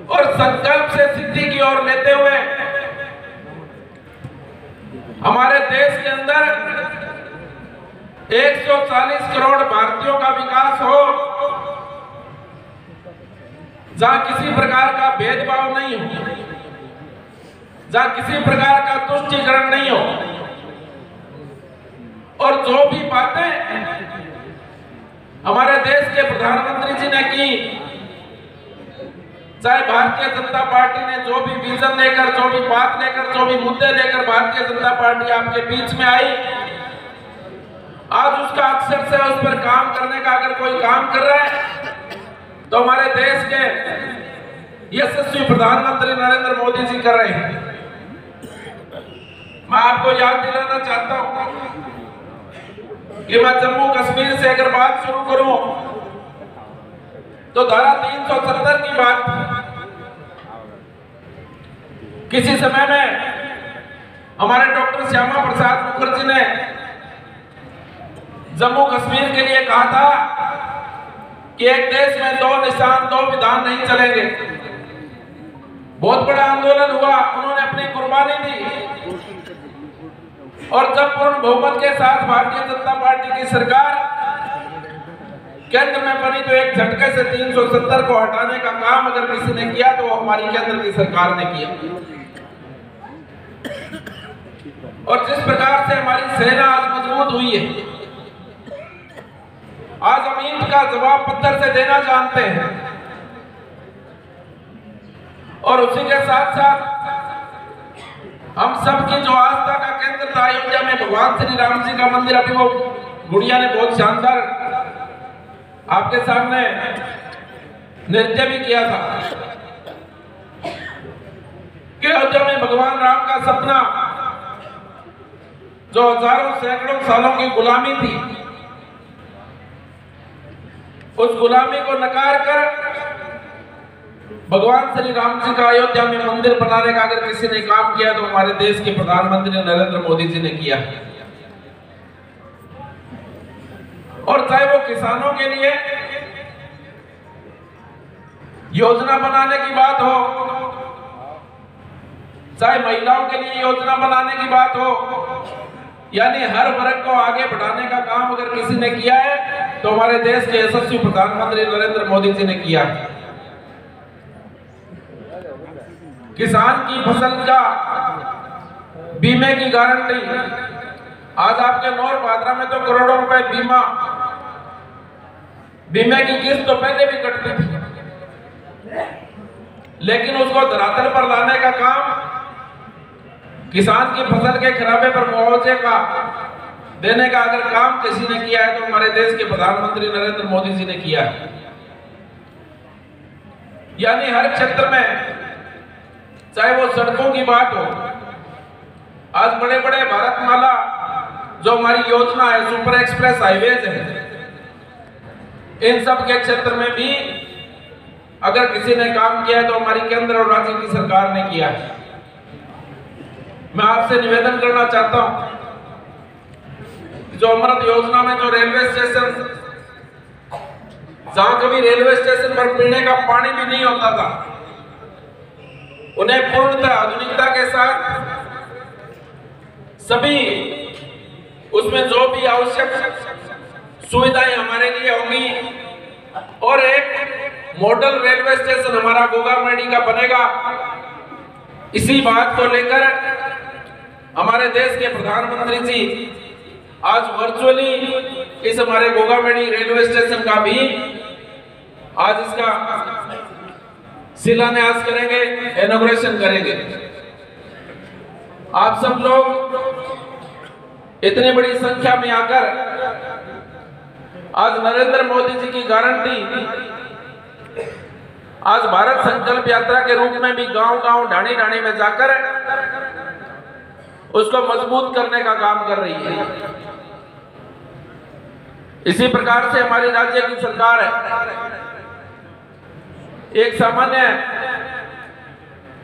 और संकल्प से सिद्धि की ओर लेते हुए हमारे देश के अंदर 140 करोड़ भारतीयों का विकास हो, जहां किसी प्रकार का भेदभाव नहीं हो, जहां किसी प्रकार का तुष्टीकरण नहीं हो, और जो भी बातें हमारे देश के प्रधानमंत्री जी ने की, चाहे भारतीय जनता पार्टी ने जो भी विजन लेकर, जो भी बात लेकर, जो भी मुद्दे लेकर भारतीय जनता पार्टी आपके बीच में आई, आज उसका अक्षर से उस पर काम करने का अगर कोई काम कर रहा है तो हमारे देश के यशस्वी प्रधानमंत्री नरेंद्र मोदी जी कर रहे हैं। मैं आपको याद दिलाना चाहता हूं कि मैं जम्मू कश्मीर से अगर बात शुरू करूं तो धारा 370 की बात किसी समय में हमारे डॉक्टर श्यामा प्रसाद मुखर्जी ने जम्मू कश्मीर के लिए कहा था कि एक देश में 2 निशान 2 विधान नहीं चलेंगे। बहुत बड़ा आंदोलन हुआ, उन्होंने अपनी कुर्बानी दी, और जब पूर्ण बहुमत के साथ भारतीय जनता पार्टी की सरकार केंद्र में बनी तो एक झटके से 370 को हटाने का काम अगर किसी ने किया तो वो हमारी केंद्र की सरकार ने किया। और जिस प्रकार से हमारी सेना आज मजबूत हुई है, आज हम ईंट का जवाब पत्थर से देना जानते हैं, और उसी के साथ साथ हम सबकी जो आस्था का केंद्र था अयोध्या में भगवान श्री राम जी का मंदिर, अभी वो गुड़िया ने बहुत शानदार आपके सामने नृत्य भी किया था कि अयोध्या में भगवान राम का सपना, जो हजारों सैकड़ों सालों की गुलामी थी, उस गुलामी को नकार कर भगवान श्री राम जी का अयोध्या में मंदिर बनाने का अगर किसी ने काम किया तो हमारे देश के प्रधानमंत्री नरेंद्र मोदी जी ने किया। और चाहे वो किसानों के लिए योजना बनाने की बात हो, चाहे महिलाओं के लिए योजना बनाने की बात हो, यानी हर वर्ग को आगे बढ़ाने का काम अगर किसी ने किया है तो हमारे देश के यशस्वी प्रधानमंत्री नरेंद्र मोदी जी ने किया। किसान की फसल का बीमे की गारंटी, आज आपके नौर भाद्रा में तो करोड़ों रुपए बीमे की किस्त तो पहले भी कटती थी, लेकिन उसको धरातल पर लाने का काम, किसान की फसल के खराबे पर मुआवजे का देने का अगर काम किसी ने किया है तो हमारे देश के प्रधानमंत्री नरेंद्र मोदी जी ने किया है। यानी हर क्षेत्र में चाहे वो सड़कों की बात हो, आज बड़े बड़े भारतमाला जो हमारी योजना है, सुपर एक्सप्रेस हाईवेज है, इन सब के क्षेत्र में भी अगर किसी ने काम किया है तो हमारी केंद्र और राज्य की सरकार ने किया है। मैं आपसे निवेदन करना चाहता हूं, जो अमृत योजना में जो रेलवे स्टेशन, जहां कभी रेलवे स्टेशन पर पीने का पानी भी नहीं होता था, उन्हें पूर्णतः आधुनिकता के साथ सभी उसमें जो भी आवश्यक सुविधाएं हमारे लिए होंगी और एक मॉडल रेलवे स्टेशन हमारा गोगामेडी का बनेगा। इसी बात को लेकर हमारे देश के प्रधानमंत्री जी आज वर्चुअली इस हमारे गोगामेडी रेलवे स्टेशन का भी आज इसका शिलान्यास करेंगे, इनॉग्रेशन करेंगे। आप सब लोग इतनी बड़ी संख्या में आकर आज नरेंद्र मोदी जी की गारंटी, आज भारत संकल्प यात्रा के रूप में भी गांव-गांव, ढाणी-ढाणी में जाकर उसको मजबूत करने का काम कर रही है। इसी प्रकार से हमारी राज्य की सरकार है, एक सामान्य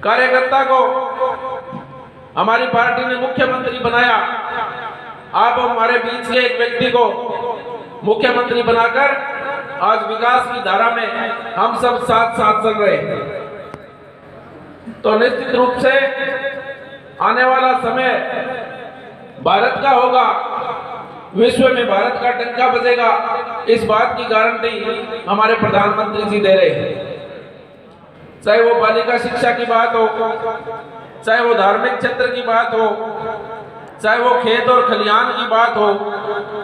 कार्यकर्ता को हमारी पार्टी ने मुख्यमंत्री बनाया। आप हमारे बीच के एक व्यक्ति को मुख्यमंत्री बनाकर आज विकास की धारा में हम सब साथ साथ चल रहे हैं। तो निश्चित रूप से आने वाला समय भारत का होगा, विश्व में भारत का डंका बजेगा, इस बात की गारंटी हमारे प्रधानमंत्री जी दे रहे हैं। चाहे वो बालिका शिक्षा की बात हो, चाहे वो धार्मिक क्षेत्र की बात हो, चाहे वो खेत और खलिहान की बात हो,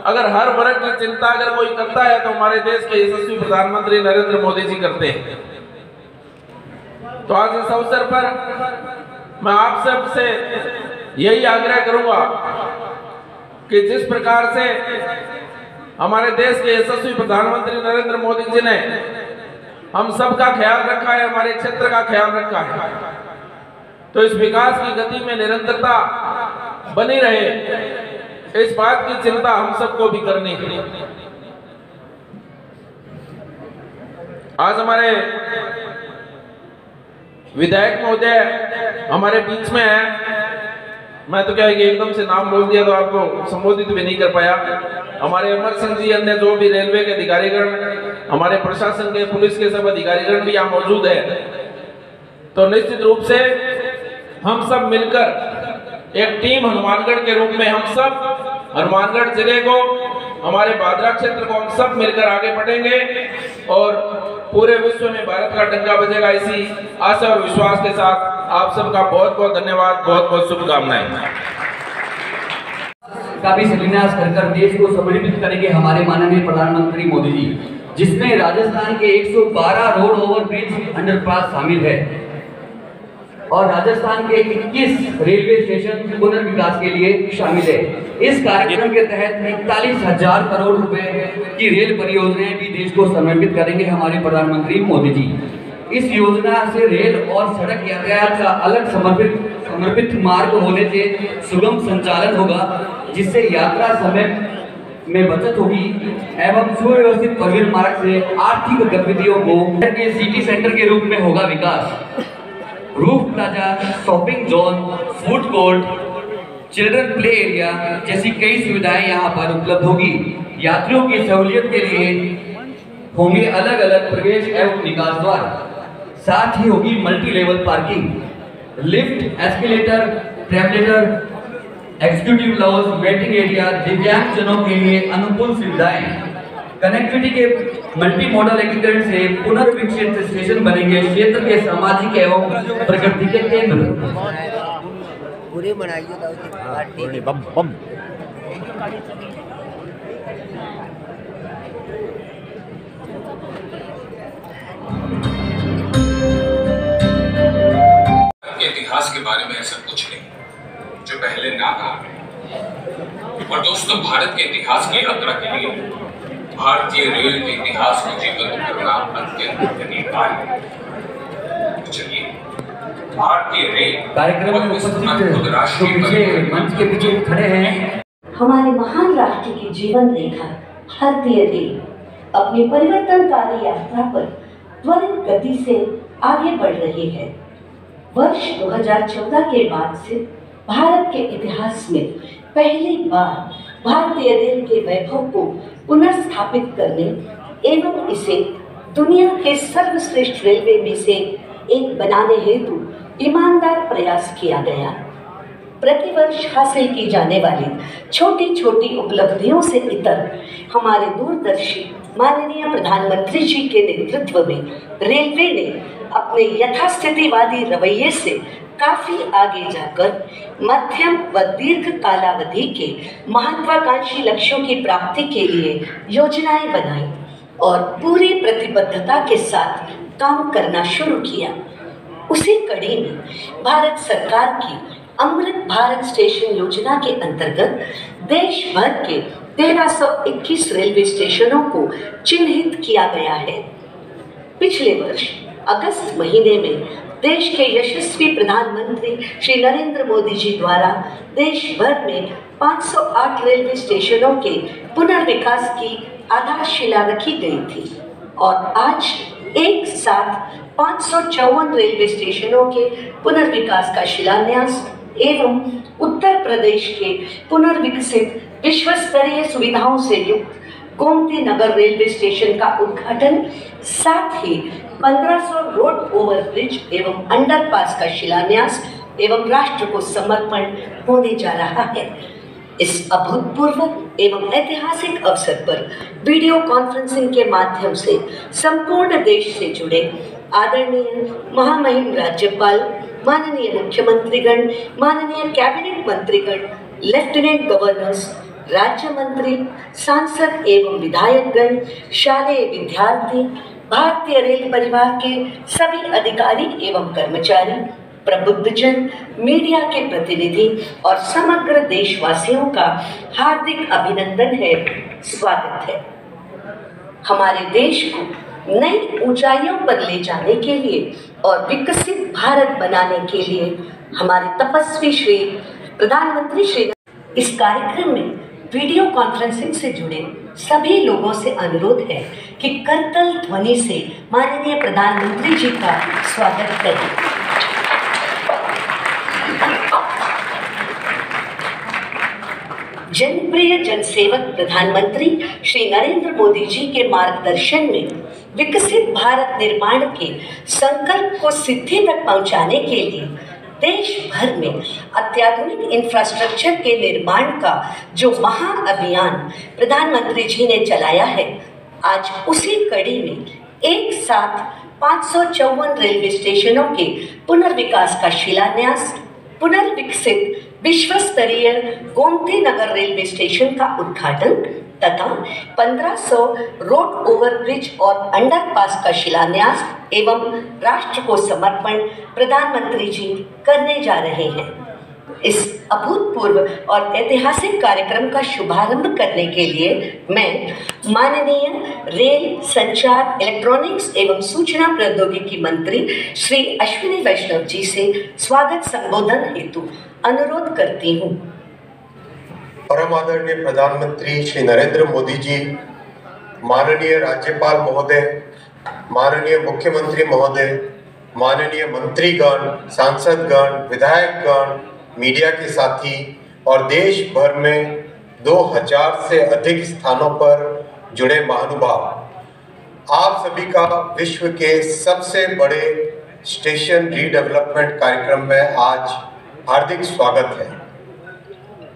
अगर हर वर्ग की चिंता अगर कोई करता है तो हमारे देश के यशस्वी प्रधानमंत्री नरेंद्र मोदी जी करते हैं। तो आज इस अवसर पर मैं आप सबसे यही आग्रह करूंगा कि जिस प्रकार से हमारे देश के यशस्वी प्रधानमंत्री नरेंद्र मोदी जी ने हम सब का ख्याल रखा है, हमारे क्षेत्र का ख्याल रखा है, तो इस विकास की गति में निरंतरता बनी रहे, इस बात की चिंता हम सबको भी करनी है। आज हमारे विधायक महोदय हमारे बीच में है, मैं तो क्या है कि एकदम से नाम बोल दिया तो आपको संबोधित भी नहीं कर पाया। हमारे अमर सिंह जी, अन्य जो भी रेलवे के अधिकारीगण, हमारे प्रशासन के, पुलिस के सब अधिकारीगण भी यहाँ मौजूद है। तो निश्चित रूप से हम सब मिलकर एक टीम हनुमानगढ़ के रूप में हम सब हनुमानगढ़ जिले को, हमारे भादरा क्षेत्र को हम सब मिलकर आगे बढ़ेंगे और पूरे विश्व में भारत का डंका बजेगा। इसी आशा और विश्वास के साथ आप सबका बहुत बहुत धन्यवाद, बहुत बहुत शुभकामनाएं। का भी शिलान्यास कर देश को समर्पित करेंगे हमारे माननीय प्रधानमंत्री मोदी जी, जिसमें राजस्थान के 112 रोड ओवरब्रिज अंडरपास शामिल है और राजस्थान के 21 रेलवे स्टेशन पुनर्विकास के लिए शामिल है। इस कार्यक्रम के तहत 41,000 करोड़ रुपए की रेल परियोजनाएं भी देश को समर्पित करेंगे हमारे प्रधानमंत्री मोदी जी। इस योजना से रेल और सड़क यातायात का अलग समर्पित मार्ग होने से सुगम संचालन होगा, जिससे यात्रा समय में बचत होगी एवं सुव्यवस्थित परिवहन मार्ग से आर्थिक गतिविधियों को सिटी सेंटर के रूप में होगा विकास। Roof plaza, shopping zone, food court, children play area जैसी कई सुविधाएं यहां पर उपलब्ध होगी। यात्रियों की सहूलियत के लिए होंगे अलग अलग प्रवेश एवं निकास द्वार, साथ ही होगी multi level parking, lift, escalator, travelator, executive lounge, waiting area, दिव्यांग जनों के लिए अनुकूल सुविधाएं। कनेक्टिविटी के मल्टी मॉडल एकीकरण से पुनर्विकसित स्टेशन बनेंगे क्षेत्र के सामाजिक एवं प्रगति के केंद्र। पूरी बनाइए बम बम। इतिहास के बारे में ऐसा कुछ नहीं जो पहले ना था। और दोस्तों, भारत के इतिहास की यात्रा के लिए भारतीय रेल के इतिहास को जीवंत करना अत्यंत अनिवार्य है। चलिए भारतीय रेल कार्यक्रम में उपस्थित जो पीछे मंच के पीछे खड़े हैं, हमारे महान राष्ट्र की जीवन रेखा भारतीय रेल अपनी परिवर्तनकारी यात्रा पर त्वरित गति से आगे बढ़ रही है। वर्ष 2014 के बाद से भारत के इतिहास में पहली बार भारतीय रेल के वैभव को पुनर्स्थापित करने एवं इसे दुनिया के सर्वश्रेष्ठ रेलवे में से एक बनाने हेतु ईमानदार प्रयास किया गया। प्रतिवर्ष हासिल की जाने वाली छोटी छोटी उपलब्धियों से इतर हमारे दूरदर्शी माननीय प्रधानमंत्री जी के नेतृत्व में रेलवे ने अपने यथास्थितिवादी रवैये से काफी आगे जाकर मध्यम व दीर्घ कालावधि के महत्वाकांक्षी लक्ष्यों की प्राप्ति के लिए योजनाएं बनाई और पूरी प्रतिबद्धता के साथ काम करना शुरू किया। उसी कड़ी में भारत सरकार की अमृत भारत स्टेशन योजना के अंतर्गत देश भर के 1321 रेलवे स्टेशनों को चिन्हित किया गया है। पिछले वर्ष अगस्त महीने में देश के यशस्वी प्रधानमंत्री श्री नरेंद्र मोदी जी द्वारा देश भर में 508 रेलवे स्टेशनों के पुनर्विकास की आधारशिला रखी गई थी और आज एक साथ 554 रेलवे स्टेशनों के पुनर्विकास का शिलान्यास एवं उत्तर प्रदेश के पुनर्विकसित विश्व स्तरीय सुविधाओं से युक्त गोमती नगर रेलवे स्टेशन का उद्घाटन, साथ ही 1500 रोड ओवर ब्रिज एवं अंडरपास का शिलान्यास एवं राष्ट्र को समर्पण होने जा रहा है। इस अभूतपूर्व एवं ऐतिहासिक अवसर पर वीडियो कॉन्फ्रेंसिंग के माध्यम से संपूर्ण देश से जुड़े आदरणीय महामहिम राज्यपाल, माननीय मुख्यमंत्रीगण, माननीय कैबिनेट मंत्रीगण, लेफ्टिनेंट गवर्नर्स, राज्य मंत्री, सांसद एवं विधायकगण, शालेय विद्यार्थी, भारतीय रेल परिवार के सभी अधिकारी एवं कर्मचारी, प्रबुद्धजन, मीडिया के प्रतिनिधि और समग्र देशवासियों का हार्दिक अभिनंदन है, स्वागत है। हमारे देश को नई ऊंचाइयों पर ले जाने के लिए और विकसित भारत बनाने के लिए हमारे तपस्वी श्री प्रधानमंत्री श्री इस कार्यक्रम में वीडियो कॉन्फ्रेंसिंग से जुड़े सभी लोगों से अनुरोध है कि करतल ध्वनि से माननीय प्रधानमंत्री जी का स्वागत करें। जनप्रिय जनसेवक प्रधानमंत्री श्री नरेंद्र मोदी जी के मार्गदर्शन में विकसित भारत निर्माण के संकल्प को सिद्धि तक पहुंचाने के लिए देश भर में अत्याधुनिक इंफ्रास्ट्रक्चर के निर्माण का जो महाअभियान प्रधानमंत्री जी ने चलाया है, आज उसी कड़ी में एक साथ 554 रेलवे स्टेशनों के पुनर्विकास का शिलान्यास, पुनर्विकसित विश्व स्तरीय गोमती नगर रेलवे स्टेशन का उद्घाटन तथा 1500 रोड ओवर ब्रिज और अंडरपास का शिलान्यास एवं राष्ट्र को समर्पण प्रधानमंत्री जी करने जा रहे हैं। इस अभूतपूर्व और ऐतिहासिक कार्यक्रम का शुभारंभ करने के लिए मैं माननीय रेल, संचार, इलेक्ट्रॉनिक्स एवं सूचना प्रौद्योगिकी मंत्री श्री अश्विनी वैष्णव जी से स्वागत संबोधन हेतु अनुरोध करती हूँ। परम आदरणीय प्रधानमंत्री श्री नरेंद्र मोदी जी, माननीय राज्यपाल महोदय, माननीय मुख्यमंत्री महोदय, माननीय मंत्रीगण, सांसदगण, विधायकगण, मीडिया के साथी और देश भर में 2000 से अधिक स्थानों पर जुड़े महानुभाव, आप सभी का विश्व के सबसे बड़े स्टेशन रीडेवलपमेंट कार्यक्रम में आज हार्दिक स्वागत है।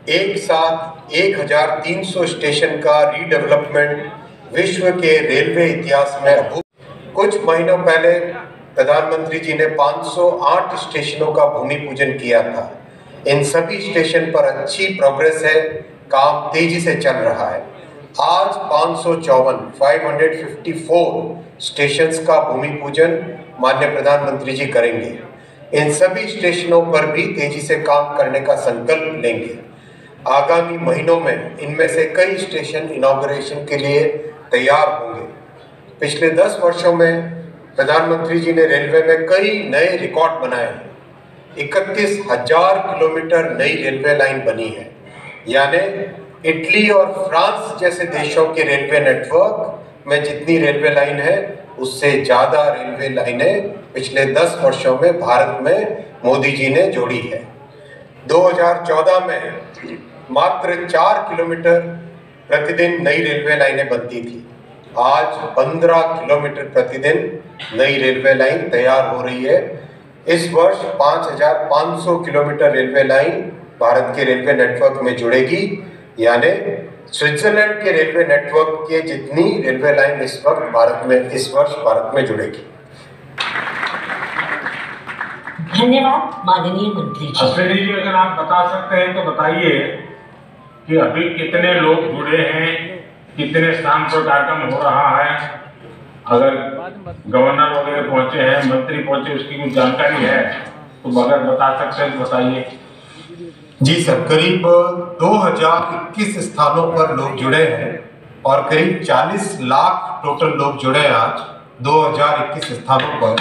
एक साथ 1300 स्टेशन का रीडेवलपमेंट विश्व के रेलवे इतिहास में अभूत। कुछ महीनों पहले प्रधानमंत्री जी ने 508 स्टेशनों का भूमि पूजन किया था। इन सभी स्टेशन पर अच्छी प्रोग्रेस है, काम तेजी से चल रहा है। आज 554 स्टेशंस का भूमि पूजन माननीय प्रधानमंत्री जी करेंगे। इन सभी स्टेशनों पर भी तेजी से काम करने का संकल्प लेंगे। आगामी महीनों में इनमें से कई स्टेशन इनॉग्रेशन के लिए तैयार होंगे। पिछले 10 वर्षों में प्रधानमंत्री जी ने रेलवे में कई नए रिकॉर्ड बनाए हैं। 31,000 किलोमीटर नई रेलवे लाइन बनी है। यानी इटली और फ्रांस जैसे देशों के रेलवे नेटवर्क में जितनी रेलवे लाइन है उससे ज़्यादा रेलवे लाइनें पिछले 10 वर्षों में भारत में मोदी जी ने जोड़ी है। 2014 में मात्र 4 किलोमीटर प्रतिदिन नई रेलवे लाइनें बनती थी। आज 15 किलोमीटर प्रतिदिन नई रेलवे लाइन तैयार हो रही है। इस वर्ष 5,500 किलोमीटर रेलवे लाइन भारत के रेलवे नेटवर्क में जुड़ेगी। यानी स्विट्जरलैंड के रेलवे नेटवर्क के जितनी रेलवे लाइन इस वर्ष भारत में जुड़ेगी। धन्यवाद माननीय मंत्री जी। अश्विनी जी, अगर आप बता सकते हैं तो बताइए कि अभी कितने लोग जुड़े हैं, कितने स्थान पर कार्यक्रम हो रहा है। अगर गवर्नर वगैरह पहुंचे हैं, मंत्री पहुंचे, उसकी कुछ जानकारी है तो अगर बता सकते हैं तो बताइए। जी सर, करीब 2021 स्थानों पर लोग जुड़े हैं और करीब 40 लाख टोटल लोग जुड़े हैं आज 2021 स्थानों पर।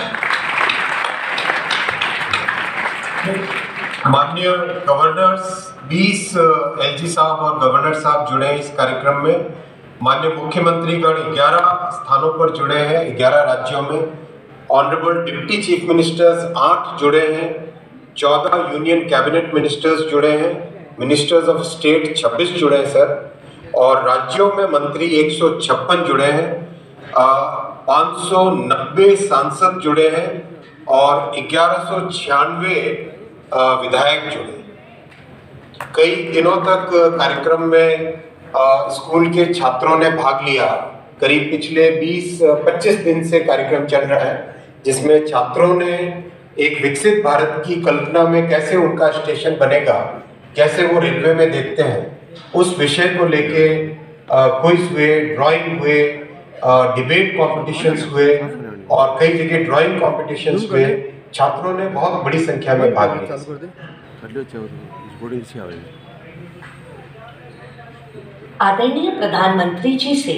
माननीय गवर्नर्स 20 एलजी साहब और गवर्नर साहब जुड़े हैं इस कार्यक्रम में। माननीय मुख्यमंत्रीगण 11 स्थानों पर जुड़े हैं 11 राज्यों में। ऑनरेबल डिप्टी चीफ मिनिस्टर्स 8 जुड़े हैं। 14 यूनियन कैबिनेट मिनिस्टर्स जुड़े हैं। मिनिस्टर्स ऑफ स्टेट 26 जुड़े हैं सर। और राज्यों में मंत्री 156 जुड़े हैं। 590 सांसद जुड़े हैं और 1196 विधायक जुड़े। कई दिनों तक कार्यक्रम में स्कूल के छात्रों ने भाग लिया। करीब पिछले 20-25 दिन से कार्यक्रम चल रहा है, जिसमें छात्रों ने एक विकसित भारत की कल्पना में कैसे उनका स्टेशन बनेगा, कैसे वो रेलवे में देखते हैं, उस विषय को लेके क्विज हुए, ड्राइंग हुए, डिबेट कॉम्पिटिशन्स हुए और कई जगह ड्राइंग कॉम्पिटिशन्स हुए। छात्रों ने बहुत बड़ी संख्या में भाग लिया। आदरणीय प्रधानमंत्री जी से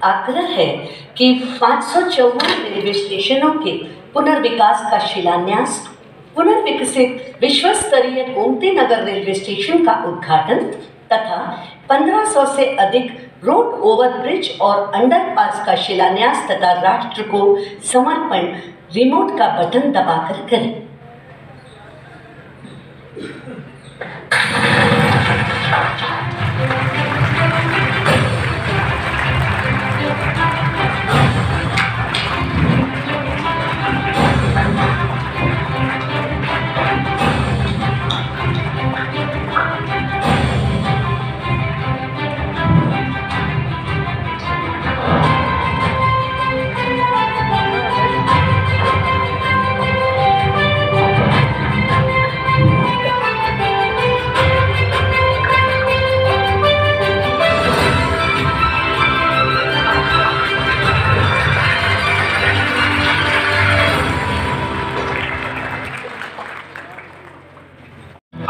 आग्रह है कि 554 रेलवे स्टेशनों के पुनर्विकास का शिलान्यास, पुनर्विकसित विश्व स्तरीय गोमती नगर रेलवे स्टेशन का उद्घाटन तथा 1500 से अधिक रोड ओवरब्रिज और अंडरपास का शिलान्यास तथा राष्ट्र को समर्पण रिमोट का बटन दबाकर करें।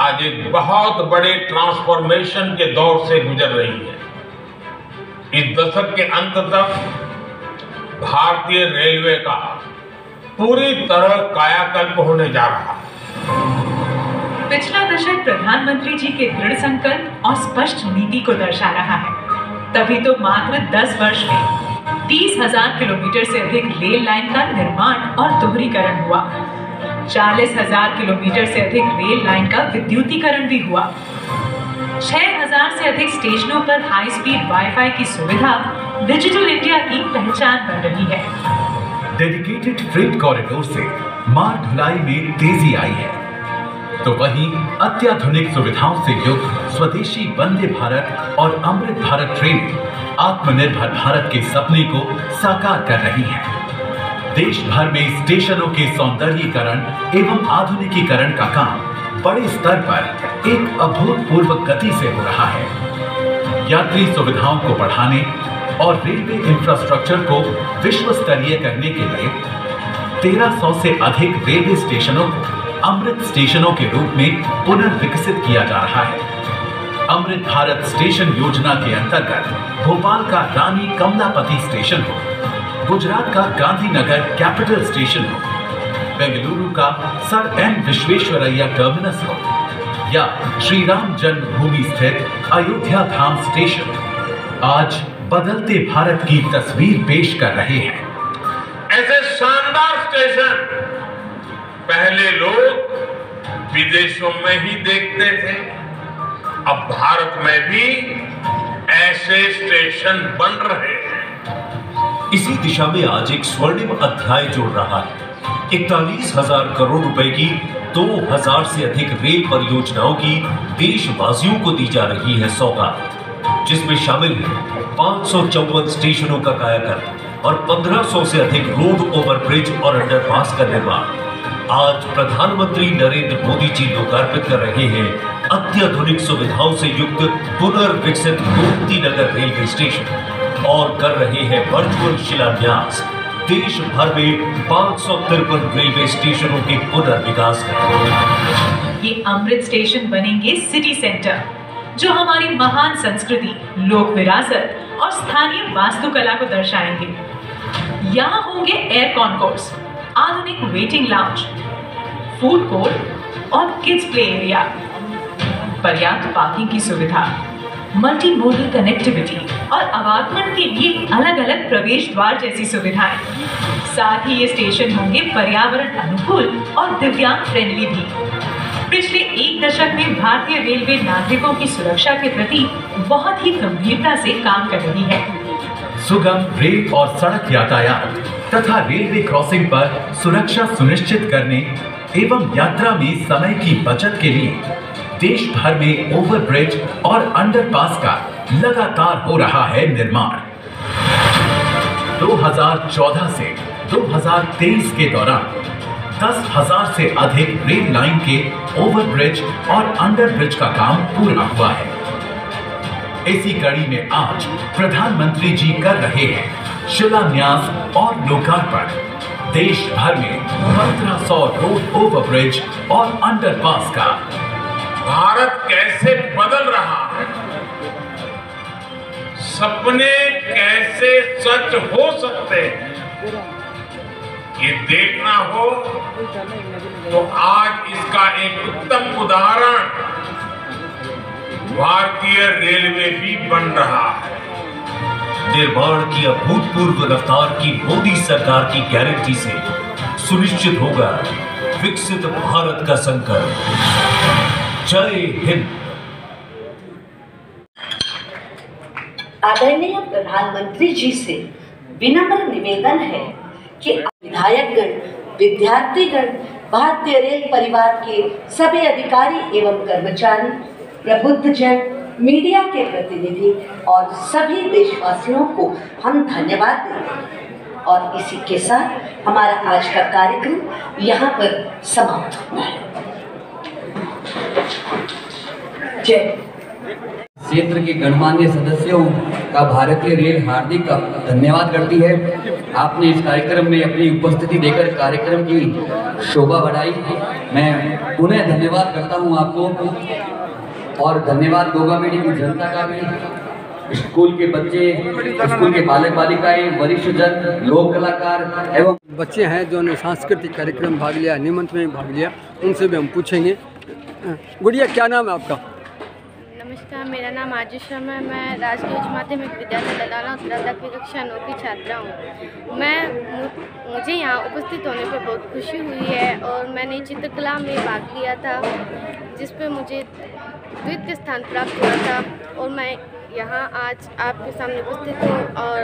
आज एक बहुत बड़े ट्रांसफॉर्मेशन के दौर से गुजर रही है। इस दशक के अंत तक भारतीय रेलवे का पूरी तरह कायाकल्प होने जा रहा है। पिछला दशक प्रधानमंत्री जी के दृढ़ संकल्प और स्पष्ट नीति को दर्शा रहा है। तभी तो मात्र 10 वर्ष में 30,000 किलोमीटर से अधिक रेल लाइन का निर्माण और दोहरीकरण हुआ। 40,000 किलोमीटर से अधिक रेल लाइन का विद्युतीकरण भी हुआ। 6,000 से अधिक स्टेशनों पर हाई स्पीड वाईफाई की सुविधा डिजिटल इंडिया की पहचान बन रही है। डेडिकेटेड फ्रेट कॉरिडोर से माल ढुलाई में तेजी आई है, तो वहीं अत्याधुनिक सुविधाओं से युक्त स्वदेशी वंदे भारत और अमृत भारत ट्रेन आत्मनिर्भर भारत के सपने को साकार कर रही है। देश भर में स्टेशनों के सौंदर्यीकरण एवं आधुनिकीकरण का काम बड़े स्तर पर एक अभूतपूर्व गति से हो रहा है। यात्री सुविधाओं को बढ़ाने और रेलवे इंफ्रास्ट्रक्चर को विश्व स्तरीय करने के लिए 1300 से अधिक रेलवे स्टेशनों को अमृत स्टेशनों के रूप में पुनर्विकसित किया जा रहा है। अमृत भारत स्टेशन योजना के अंतर्गत भोपाल का रानी कमलापति स्टेशन हो, गुजरात का गांधीनगर कैपिटल स्टेशन हो, बेंगलुरु का सर एम विश्वेश्वरैया टर्मिनस हो या श्री राम जन्मभूमि स्थित अयोध्या धाम स्टेशन, आज बदलते भारत की तस्वीर पेश कर रहे हैं। ऐसे शानदार स्टेशन पहले लोग विदेशों में ही देखते थे, अब भारत में भी ऐसे स्टेशन बन रहे हैं। इसी दिशा में आज एक स्वर्णिम अध्याय जुड़ रहा है। 41,000 करोड़ रुपए की 2,000 से अधिक रेल परियोजनाओं की देशवासियों को दी जा रही है सौगात, जिसमें शामिल है 554 स्टेशनों का कायाकल्प और 1500 से अधिक रोड ओवरब्रिज और अंडरपास का निर्माण। आज प्रधानमंत्री नरेंद्र मोदी जी लोकार्पित कर रहे हैं अत्याधुनिक सुविधाओं से युक्त पुनर्विकसित गोमतीनगर रेलवे स्टेशन और कर रहे हैं वर्चुअल शिलान्यास देश भर में 553 रेलवे स्टेशनों के पुनर्विकास का। ये अमृत स्टेशन बनेंगे सिटी सेंटर, जो हमारी महान संस्कृति, लोक विरासत और स्थानीय वास्तुकला को दर्शाएंगे। यहाँ होंगे एयर कॉन्कोर्स, आधुनिक वेटिंग लाउंज, फूड कोर्ट और किड्स प्ले एरिया, पर्याप्त पार्किंग की सुविधा, मल्टी मोडल कनेक्टिविटी और आवागमन के लिए अलग अलग प्रवेश द्वार जैसी सुविधाएं। साथ ही ये स्टेशन होंगे पर्यावरण अनुकूल और दिव्यांग फ्रेंडली भी। पिछले एक दशक में भारतीय रेलवे नागरिकों की सुरक्षा के प्रति बहुत ही गंभीरता से काम कर रही है। सुगम रेल और सड़क यातायात तथा रेलवे क्रॉसिंग पर सुरक्षा सुनिश्चित करने एवं यात्रा में समय की बचत के लिए देश भर में ओवरब्रिज और अंडरपास का लगातार हो रहा है निर्माण। 2014 से 2023 के दौरान 10,000 से अधिक रेल लाइन के ओवरब्रिज और अंडरब्रिज का काम पूरा हुआ है। इसी कड़ी में आज प्रधानमंत्री जी कर रहे हैं शिलान्यास और लोकार्पण देश भर में 1500 रोड ओवरब्रिज और अंडरपास का। भारत कैसे बदल रहा है, सपने कैसे सच हो सकते हैं, ये देखना हो तो आज इसका एक उत्तम उदाहरण भारतीय रेलवे भी बन रहा है। निर्माण की अभूतपूर्व रफ्तार की मोदी सरकार की गारंटी से सुनिश्चित होगा विकसित भारत का संकल्प। जय हिंद। आदरणीय प्रधानमंत्री जी से विनम्र निवेदन है कि विधायकगण, विद्यार्थीगण, भारतीय रेल परिवार के सभी अधिकारी एवं कर्मचारी, प्रबुद्धजन, मीडिया के प्रतिनिधि और सभी देशवासियों को हम धन्यवाद दें। और इसी के साथ हमारा आज का कार्यक्रम यहाँ पर समाप्त होता है। जय। क्षेत्र के गणमान्य सदस्यों का भारतीय रेल हार्दिक धन्यवाद करती है। आपने इस कार्यक्रम में अपनी उपस्थिति देकर कार्यक्रम की शोभा बढ़ाई। मैं पुनः धन्यवाद करता हूं आपको और धन्यवाद गोगामेडी की जनता का भी, स्कूल के बच्चे, स्कूल के बालक बालिकाएं, वरिष्ठ जन, लोक कलाकार एवं बच्चे हैं जो ने सांस्कृतिक कार्यक्रम भाग लिया, निमंत्रण में भाग लिया, उनसे भी हम पूछेंगे। गुड़िया, क्या नाम है आपका? नमस्कार, मेरा नाम आजू शर्मा है। मैं राजकीय उच्च माध्यमिक विद्यालय ललाना उत्तराधा की कक्षा 9 की छात्रा हूँ। मुझे यहाँ उपस्थित होने पर बहुत खुशी हुई है और मैंने चित्रकला में भाग लिया था, जिस पर मुझे द्वितीय स्थान प्राप्त हुआ था और मैं यहाँ आज आपके सामने उपस्थित हूँ और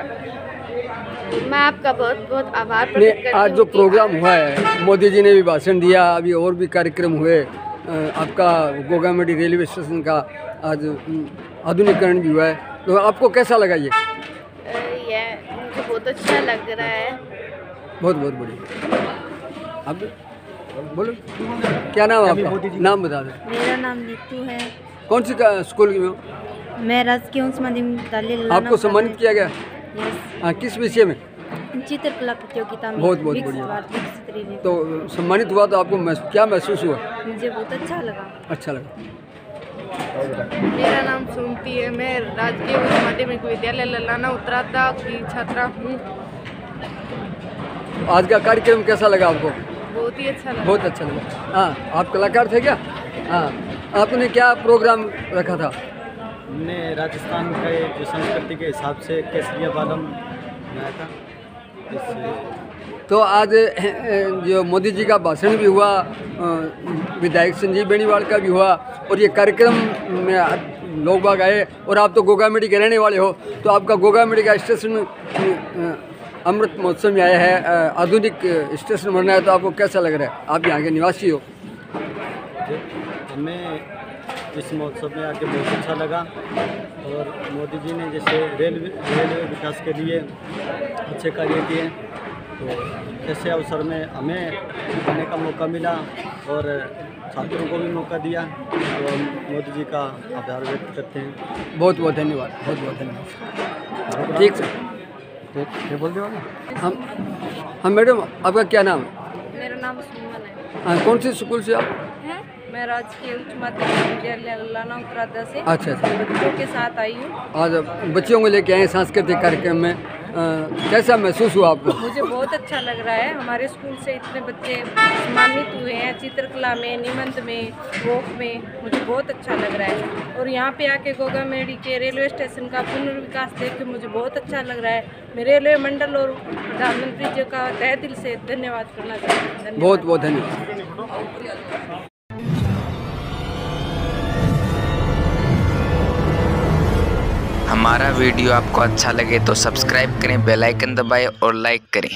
मैं आपका बहुत बहुत आभार प्रकट करती हूँ। आज जो प्रोग्राम हुआ है, मोदी जी ने भी भाषण दिया, अभी और भी कार्यक्रम हुए, आपका गोगामेडी रेलवे स्टेशन का आज आधुनिकीकरण भी हुआ है, तो आपको कैसा लगा ये? मुझे बहुत अच्छा लग रहा है। बहुत बहुत बढ़िया। अब बोलो, क्या नाम है आपका? नाम बता दें। मेरा नाम नीतू है। कौन सी स्कूल की में? मैं राजकीय उच्च माध्यमिक विद्यालय। आपको सम्मानित किया गया? हाँ, किस विषय में? चित्रकला प्रतियोगिता में। बहुत बहुत बढ़िया। तो सम्मानित हुआ तो आपको क्या महसूस हुआ? मुझे बहुत अच्छा लगा। अच्छा लगा। मेरा नाम सुमति है। मैं राजकीय उच्च माध्यमिक विद्यालय ललाना उत्तराधा की छात्रा हूँ। आज का कार्यक्रम कैसा लगा आपको? बहुत ही अच्छा लगा। बहुत अच्छा लगा। हाँ, आप कलाकार थे क्या? हाँ, आपने क्या प्रोग्राम रखा था? हमने राजस्थान के जो संस्कृति के हिसाब से केसरिया बालम बनाया था। तो आज जो मोदी जी का भाषण भी हुआ, विधायक संजीव बेनीवाल का भी हुआ, और ये कार्यक्रम में लोग बाग आए, और आप तो गोगामेडी के रहने वाले हो, तो आपका गोगामेडी का स्टेशन अमृत महोत्सव में आया है, आधुनिक स्टेशन बन रहा है, तो आपको कैसा लग रहा है? आप यहाँ के निवासी हो। हमें इस महोत्सव में आके बहुत अच्छा लगा, और मोदी जी ने जैसे रेलवे विकास के लिए अच्छे कार्य किए, तो ऐसे अवसर में हमें आने का मौका मिला और छात्रों को भी मौका दिया, तो हम मोदी जी का आभार व्यक्त करते हैं। बहुत बहुत धन्यवाद, बहुत बहुत धन्यवाद। ठीक सर, क्या बोलते हो? हम मैडम, आपका क्या नाम है? मेरा नाम सुमन है। हाँ, कौन सी स्कूल से आप? मैं राजकीय उच्च माध्यमिक विद्यालय ललाना उत्तरादा से अच्छा अच्छा बच्चों के साथ आई हूँ। आज बच्चियों को लेके आए सांस्कृतिक कार्यक्रम में, कैसा महसूस हुआ आपको? मुझे बहुत अच्छा लग रहा है। हमारे स्कूल से इतने बच्चे सम्मानित हुए हैं, चित्रकला में, निबंध में, वॉक में, मुझे बहुत अच्छा लग रहा है। और यहाँ पे आके गोगामेडी के रेलवे स्टेशन का पुनर्विकास देख के मुझे बहुत अच्छा लग रहा है। मैं रेलवे मंडल और प्रधानमंत्री जी का तहे दिल से धन्यवाद करना चाहती हूँ। बहुत बहुत धन्यवाद। हमारा वीडियो आपको अच्छा लगे तो सब्सक्राइब करें, बेल आइकन दबाएं और लाइक करें।